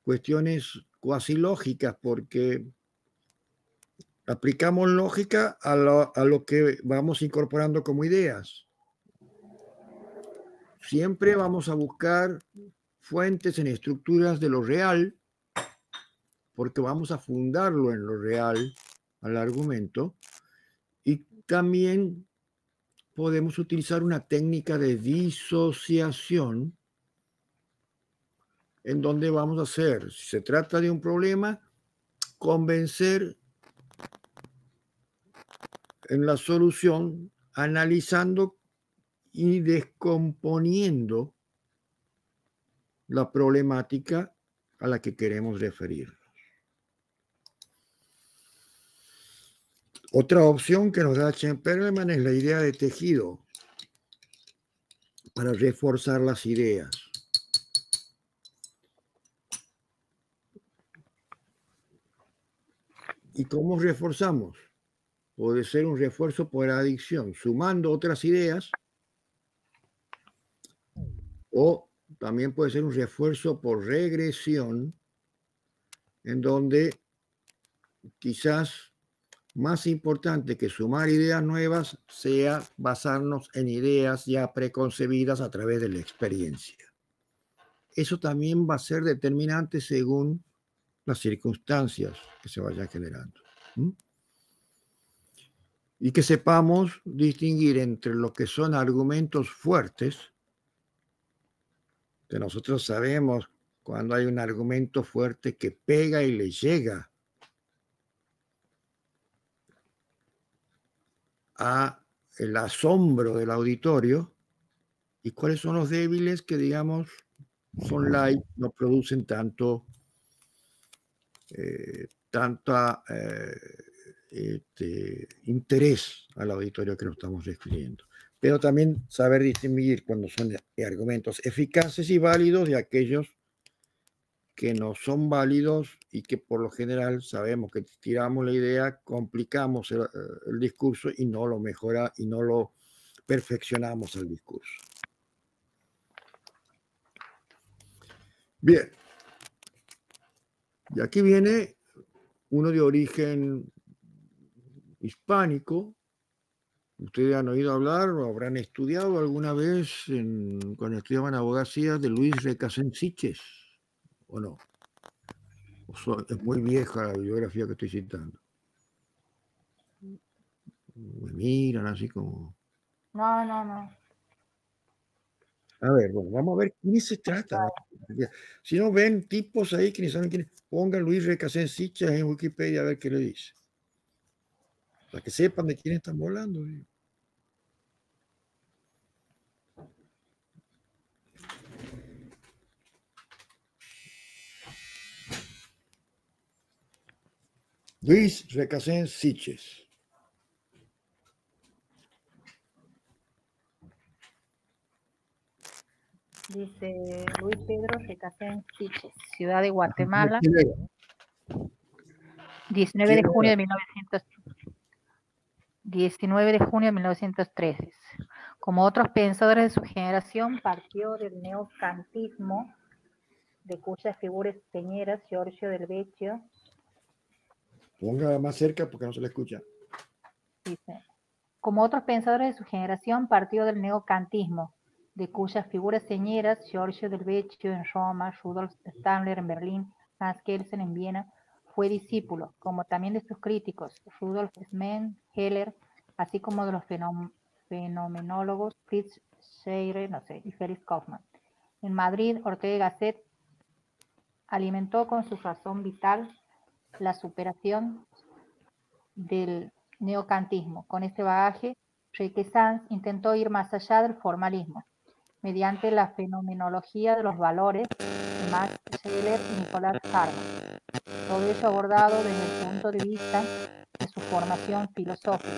cuestiones cuasi lógicas, porque aplicamos lógica a lo que vamos incorporando como ideas. Siempre vamos a buscar fuentes en estructuras de lo real, porque vamos a fundarlo en lo real al argumento, y también podemos utilizar una técnica de disociación en donde vamos a hacer, si se trata de un problema, convencer en la solución, analizando y descomponiendo la problemática a la que queremos referirnos. Otra opción que nos da Chamberlain es la idea de tejido para reforzar las ideas. ¿Y cómo reforzamos? Puede ser un refuerzo por adición, sumando otras ideas, o también puede ser un refuerzo por regresión, en donde quizás más importante que sumar ideas nuevas sea basarnos en ideas ya preconcebidas a través de la experiencia. Eso también va a ser determinante según las circunstancias que se vayan generando. Y que sepamos distinguir entre lo que son argumentos fuertes, que nosotros sabemos cuando hay un argumento fuerte que pega y le llega a el asombro del auditorio, y cuáles son los débiles que, digamos, son light, no producen tanto interés al auditorio que nos estamos refiriendo. Pero también saber distinguir cuando son argumentos eficaces y válidos de aquellos que no son válidos y que por lo general sabemos que tiramos la idea, complicamos el discurso y no lo mejora y no lo perfeccionamos el discurso. Bien. Y aquí viene uno de origen hispánico. Ustedes han oído hablar o habrán estudiado alguna vez cuando estudiaban abogacía de Luis Recasens Sitges, ¿o no? Es muy vieja la bibliografía que estoy citando. Me miran así como... No. A ver, bueno, vamos a ver quién se trata. Si no ven tipos ahí que ni saben quién es, pongan Luis Recasens Sitges en Wikipedia a ver qué le dice. Para que sepan de quién estamos hablando. Luis Recasens Sitges. Dice Luis Pedro Recasens Sitges, Ciudad de Guatemala, 19 de junio de 1913. Como otros pensadores de su generación, partió del neocantismo, de cuyas figuras señeras Giorgio del Vecchio. Ponga más cerca porque no se le escucha. Dice, como otros pensadores de su generación, partió del neocantismo, de cuyas figuras señeras Giorgio del Vecchio en Roma, Rudolf Steiner en Berlín, Hans Kelsen en Viena, fue discípulo, como también de sus críticos, Rudolf Smen, Heller, así como de los fenomenólogos Fritz Scherer, y Felix Kaufmann. En Madrid, Ortega y Gasset alimentó con su razón vital la superación del neocantismo. Con este bagaje, Recasens intentó ir más allá del formalismo, mediante la fenomenología de los valores de Max Scheler y Nicolás Hartmann. Todo ello abordado desde el punto de vista de su formación filosófica.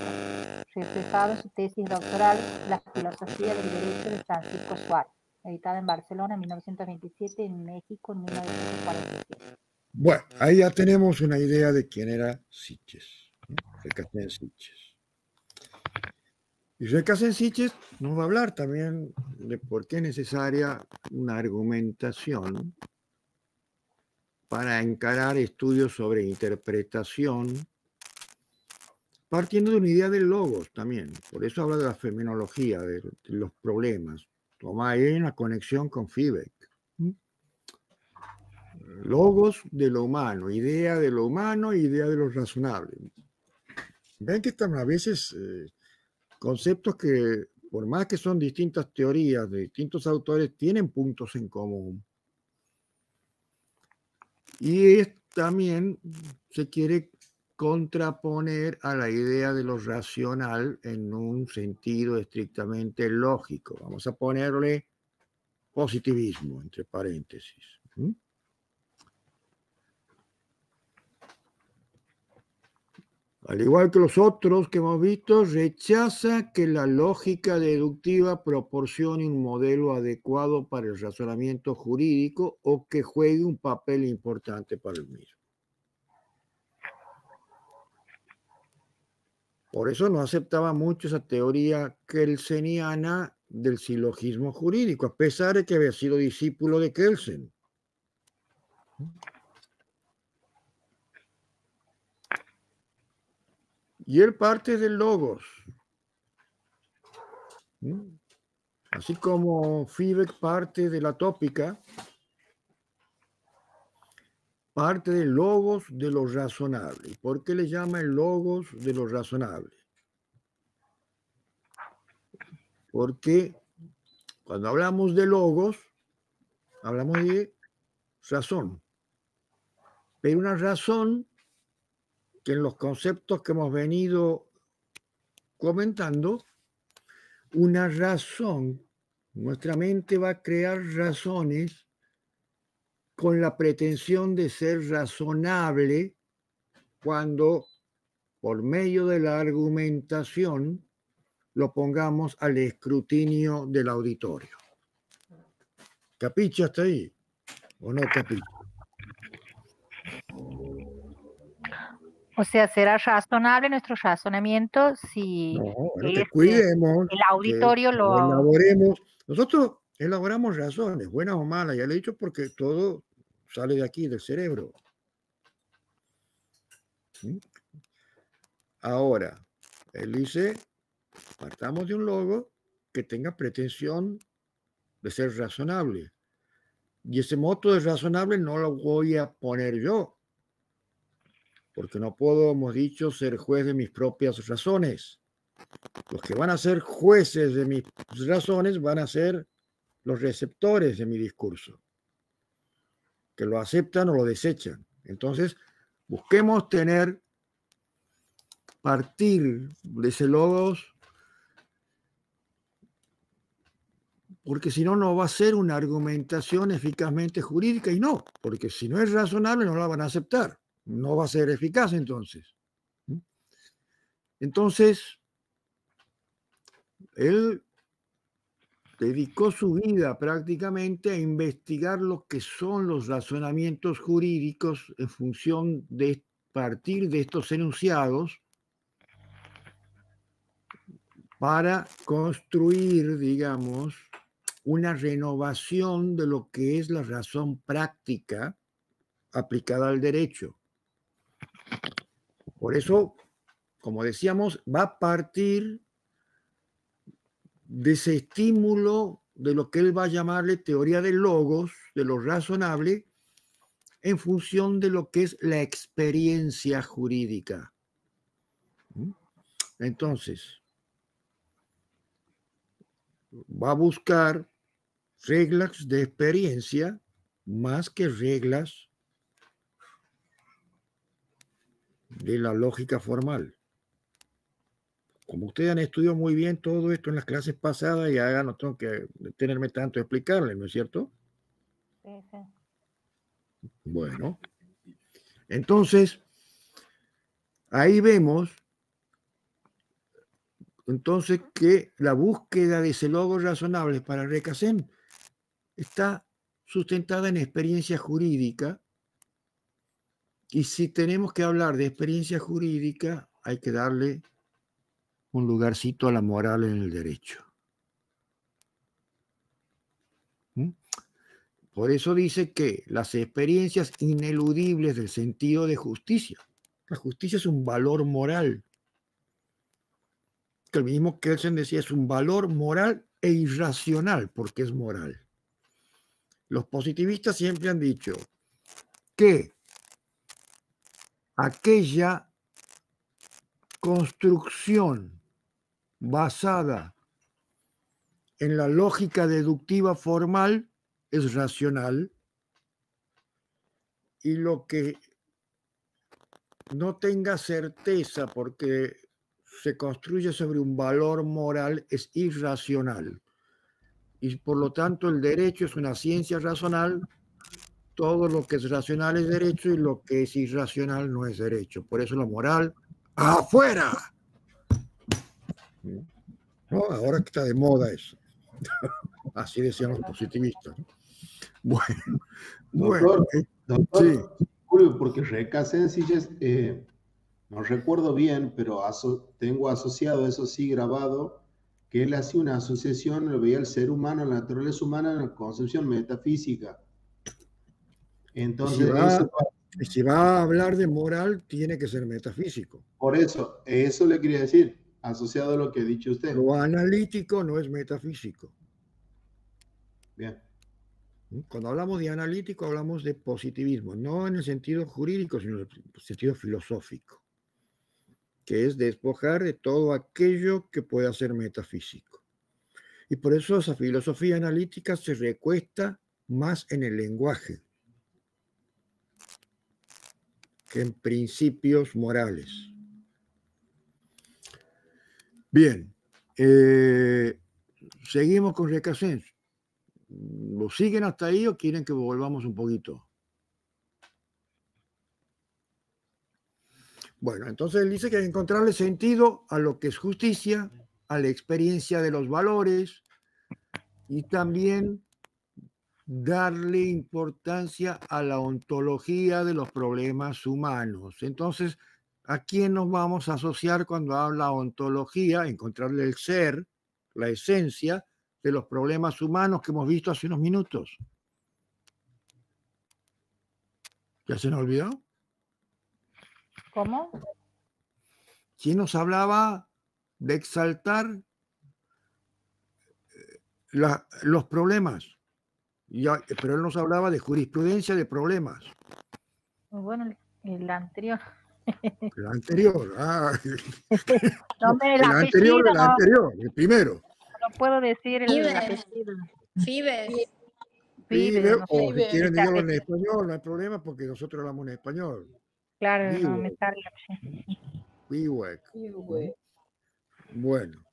reflejado en su tesis doctoral La filosofía del derecho de Francisco Suárez, editada en Barcelona en 1927 y en México en 1947. Bueno, ahí ya tenemos una idea de quién era Sitges, ¿no? Recasens Sitges. Y Recasens Sitges nos va a hablar también de por qué es necesaria una argumentación para encarar estudios sobre interpretación, partiendo de una idea del logos también. Por eso habla de la fenomenología, de los problemas. Toma ahí una conexión con Fiebeck. Logos de lo humano, idea de lo humano, idea de lo razonable. Ven que están a veces conceptos que, por más que son distintas teorías de distintos autores, tienen puntos en común. Y también se quiere contraponer a la idea de lo racional en un sentido estrictamente lógico. Vamos a ponerle positivismo, entre paréntesis. Al igual que los otros que hemos visto, rechaza que la lógica deductiva proporcione un modelo adecuado para el razonamiento jurídico o que juegue un papel importante para el mismo. Por eso no aceptaba mucho esa teoría kelseniana del silogismo jurídico, a pesar de que había sido discípulo de Kelsen. Y él parte del logos. Así como Fiebeck parte de la tópica, parte del logos de lo razonable. ¿Y por qué le llama el logos de lo razonable? Porque cuando hablamos de logos, hablamos de razón. Pero una razón que en los conceptos que hemos venido comentando, una razón, nuestra mente va a crear razones con la pretensión de ser razonable cuando por medio de la argumentación lo pongamos al escrutinio del auditorio. ¿Capiche hasta ahí? ¿O no capiche? O sea, será razonable nuestro razonamiento si que cuidemos, el auditorio que lo elaboremos. Nosotros elaboramos razones, buenas o malas, ya le he dicho, porque todo sale de aquí, del cerebro. ¿Sí? Ahora, él dice, partamos de un logo que tenga pretensión de ser razonable. Y ese moto de razonable no lo voy a poner yo, porque no puedo, hemos dicho, ser juez de mis propias razones. Los que van a ser jueces de mis razones van a ser los receptores de mi discurso, que lo aceptan o lo desechan. Entonces, busquemos partir de ese logos, porque si no, no va a ser una argumentación eficazmente jurídica, y no, porque si no es razonable no la van a aceptar, no va a ser eficaz entonces. Entonces, él dedicó su vida prácticamente a investigar lo que son los razonamientos jurídicos en función de partir de estos enunciados para construir, digamos, una renovación de lo que es la razón práctica aplicada al derecho. Por eso, como decíamos, va a partir de ese estímulo de lo que él va a llamarle teoría del logos, de lo razonable, en función de lo que es la experiencia jurídica. Entonces, va a buscar reglas de experiencia más que reglas de la lógica formal. Como ustedes han estudiado muy bien todo esto en las clases pasadas, ya no tengo que detenerme tanto a explicarles, ¿no es cierto? Sí, sí. Bueno, entonces, ahí vemos entonces que la búsqueda de ese logro razonable para Recasén está sustentada en experiencia jurídica, y si tenemos que hablar de experiencia jurídica hay que darle un lugarcito a la moral en el derecho. ¿Mm? Por eso dice que las experiencias ineludibles del sentido de justicia. La justicia es un valor moral. Que el mismo Kelsen decía, es un valor moral e irracional, porque es moral. Los positivistas siempre han dicho que aquella construcción basada en la lógica deductiva formal es racional, y lo que no tenga certeza porque se construye sobre un valor moral es irracional. Y por lo tanto el derecho es una ciencia racional. Todo lo que es racional es derecho y lo que es irracional no es derecho. Por eso la moral, ¡afuera! ¿No? Ahora que está de moda eso. Así decían los positivistas, ¿no? Doctor, sí. Porque Recasén, no recuerdo bien, pero tengo asociado, eso sí grabado, que él hacía una asociación, lo veía el ser humano, la naturaleza humana en la concepción metafísica. Entonces, si va a hablar de moral, tiene que ser metafísico. Por eso le quería decir, asociado a lo que ha dicho usted. Lo analítico no es metafísico. Bien. Cuando hablamos de analítico, hablamos de positivismo, no en el sentido jurídico, sino en el sentido filosófico, que es despojar de todo aquello que pueda ser metafísico. Y por eso esa filosofía analítica se recuesta más en el lenguaje que en principios morales. Bien, seguimos con Recasén. ¿Lo siguen hasta ahí o quieren que volvamos un poquito? Bueno, entonces él dice que hay que encontrarle sentido a lo que es justicia, a la experiencia de los valores, y también darle importancia a la ontología de los problemas humanos. Entonces, ¿a quién nos vamos a asociar cuando habla ontología? Encontrarle el ser, la esencia de los problemas humanos que hemos visto hace unos minutos. ¿Ya se nos olvidó? ¿Cómo? ¿Quién nos hablaba de exaltar los problemas? Pero él nos hablaba de jurisprudencia de problemas. Bueno, el anterior. El anterior. No, el anterior, el primero. No puedo decir el apellido. Fibes. Fibes, o si quieren decirlo en español, no hay problema porque nosotros hablamos en español. Claro, no me sale. Bueno,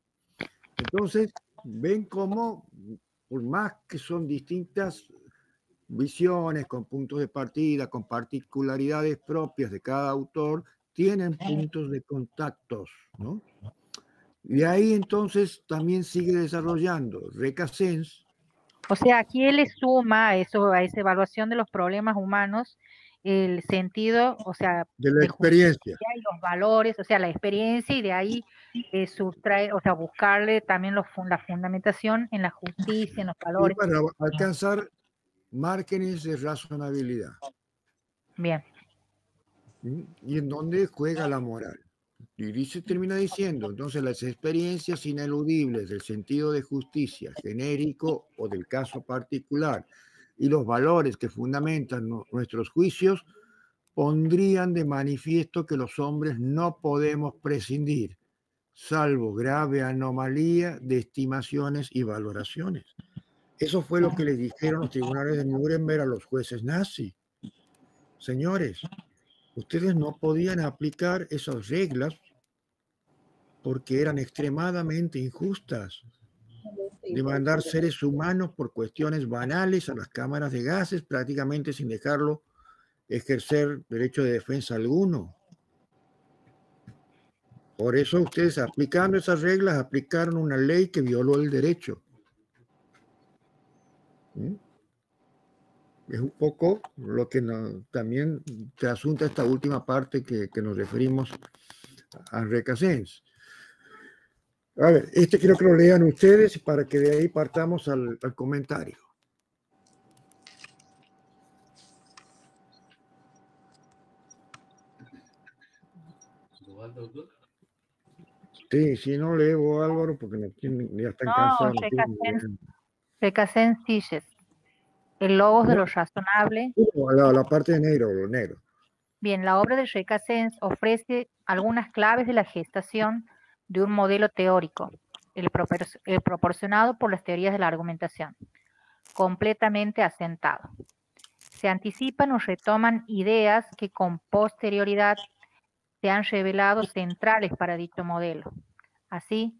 entonces, ven cómo, por más que son distintas visiones, con puntos de partida, con particularidades propias de cada autor, tienen puntos de contactos, ¿no? Y ahí entonces también sigue desarrollando Recasén. O sea, aquí él le suma a esa evaluación de los problemas humanos el sentido, o sea, de la experiencia y los valores, o sea, la experiencia, y de ahí sustrae, o sea, buscarle también la fundamentación en la justicia, en los valores. Y para alcanzar márgenes de razonabilidad. Bien. Y en donde juega la moral. Y termina diciendo, entonces, las experiencias ineludibles del sentido de justicia genérico o del caso particular y los valores que fundamentan nuestros juicios pondrían de manifiesto que los hombres no podemos prescindir, salvo grave anomalía de estimaciones y valoraciones. Eso fue lo que les dijeron los tribunales de Nuremberg a los jueces nazis. Señores, ustedes no podían aplicar esas reglas porque eran extremadamente injustas. De mandar seres humanos por cuestiones banales a las cámaras de gases prácticamente sin dejarlo ejercer derecho de defensa alguno. Por eso ustedes, aplicando esas reglas, aplicaron una ley que violó el derecho. ¿Mm? Es un poco lo que también te asunta esta última parte que nos referimos a Recasens. A ver, quiero que lo lean ustedes para que de ahí partamos al comentario. Sí, si no leo, Álvaro, porque ya están cansados. Recasens Siches. El logos de lo razonable. La parte de negro. Bien, la obra de Recasens ofrece algunas claves de la gestación de un modelo teórico, el proporcionado por las teorías de la argumentación, completamente asentado. Se anticipan o retoman ideas que con posterioridad se han revelado centrales para dicho modelo. Así,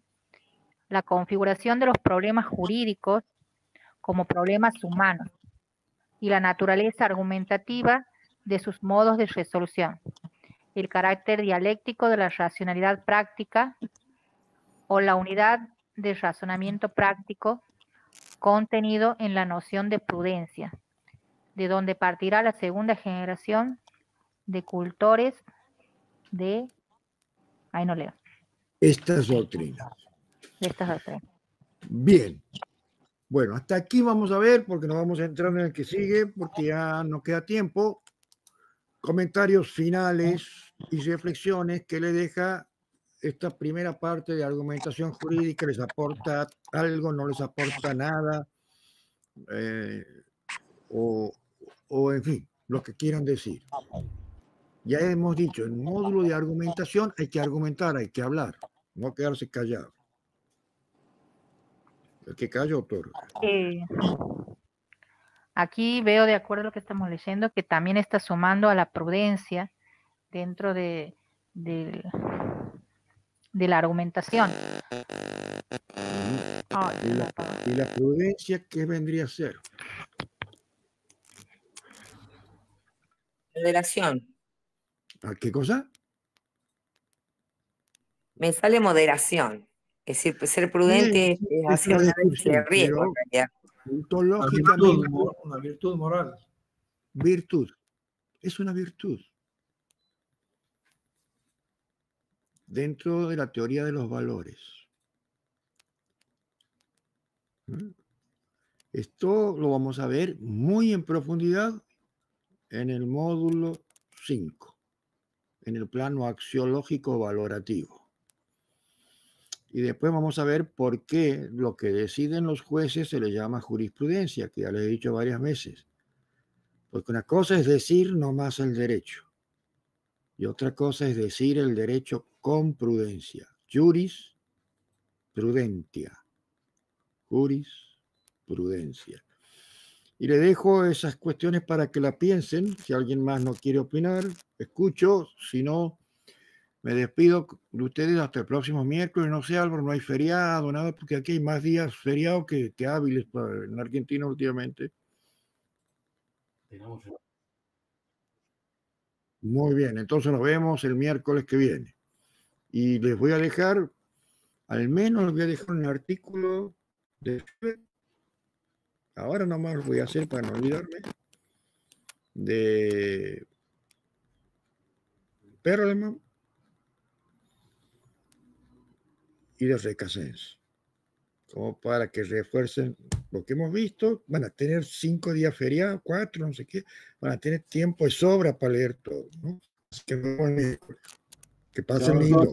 la configuración de los problemas jurídicos como problemas humanos y la naturaleza argumentativa de sus modos de resolución, el carácter dialéctico de la racionalidad práctica o la unidad de razonamiento práctico contenido en la noción de prudencia, de donde partirá la segunda generación de cultores de... Ahí no leo. Estas doctrinas. De estas doctrinas. Bien. Bueno, hasta aquí vamos a ver, porque nos vamos a entrar en el que sigue, porque ya no queda tiempo. Comentarios finales y reflexiones que le deja esta primera parte de argumentación jurídica. ¿Les aporta algo? ¿No les aporta nada? O en fin, lo que quieran decir. Ya hemos dicho, en módulo de argumentación hay que argumentar, hay que hablar, no quedarse callado. El que calla otorga. Aquí veo, de acuerdo a lo que estamos leyendo, que también está sumando a la prudencia dentro de la argumentación. ¿Y la prudencia qué vendría a ser? Moderación. ¿A qué cosa? Me sale moderación. Es decir, ser prudente es hacer una de riesgo, en realidad. Ontológicamente, una virtud moral. Virtud. Es una virtud. Dentro de la teoría de los valores. Esto lo vamos a ver muy en profundidad en el módulo 5, en el plano axiológico valorativo. Y después vamos a ver por qué lo que deciden los jueces se le llama jurisprudencia, que ya les he dicho varias veces. Porque una cosa es decir nomás el derecho. Y otra cosa es decir el derecho con prudencia. Juris prudentia. Juris prudencia. Y le dejo esas cuestiones para que la piensen. Si alguien más no quiere opinar, escucho. Si no, me despido de ustedes hasta el próximo miércoles. No sé, Álvaro, no hay feriado, nada, porque aquí hay más días feriados que hábiles en Argentina últimamente. Muy bien, entonces nos vemos el miércoles que viene. Y les voy a dejar, al menos les voy a dejar un artículo de... Ahora nomás lo voy a hacer para no olvidarme. De Perelman y de Recasens. Como para que refuercen lo que hemos visto. Van a tener 5 días feriados, 4, no sé qué. Van a tener tiempo de sobra para leer todo, ¿no? Así que, que pasen lindo.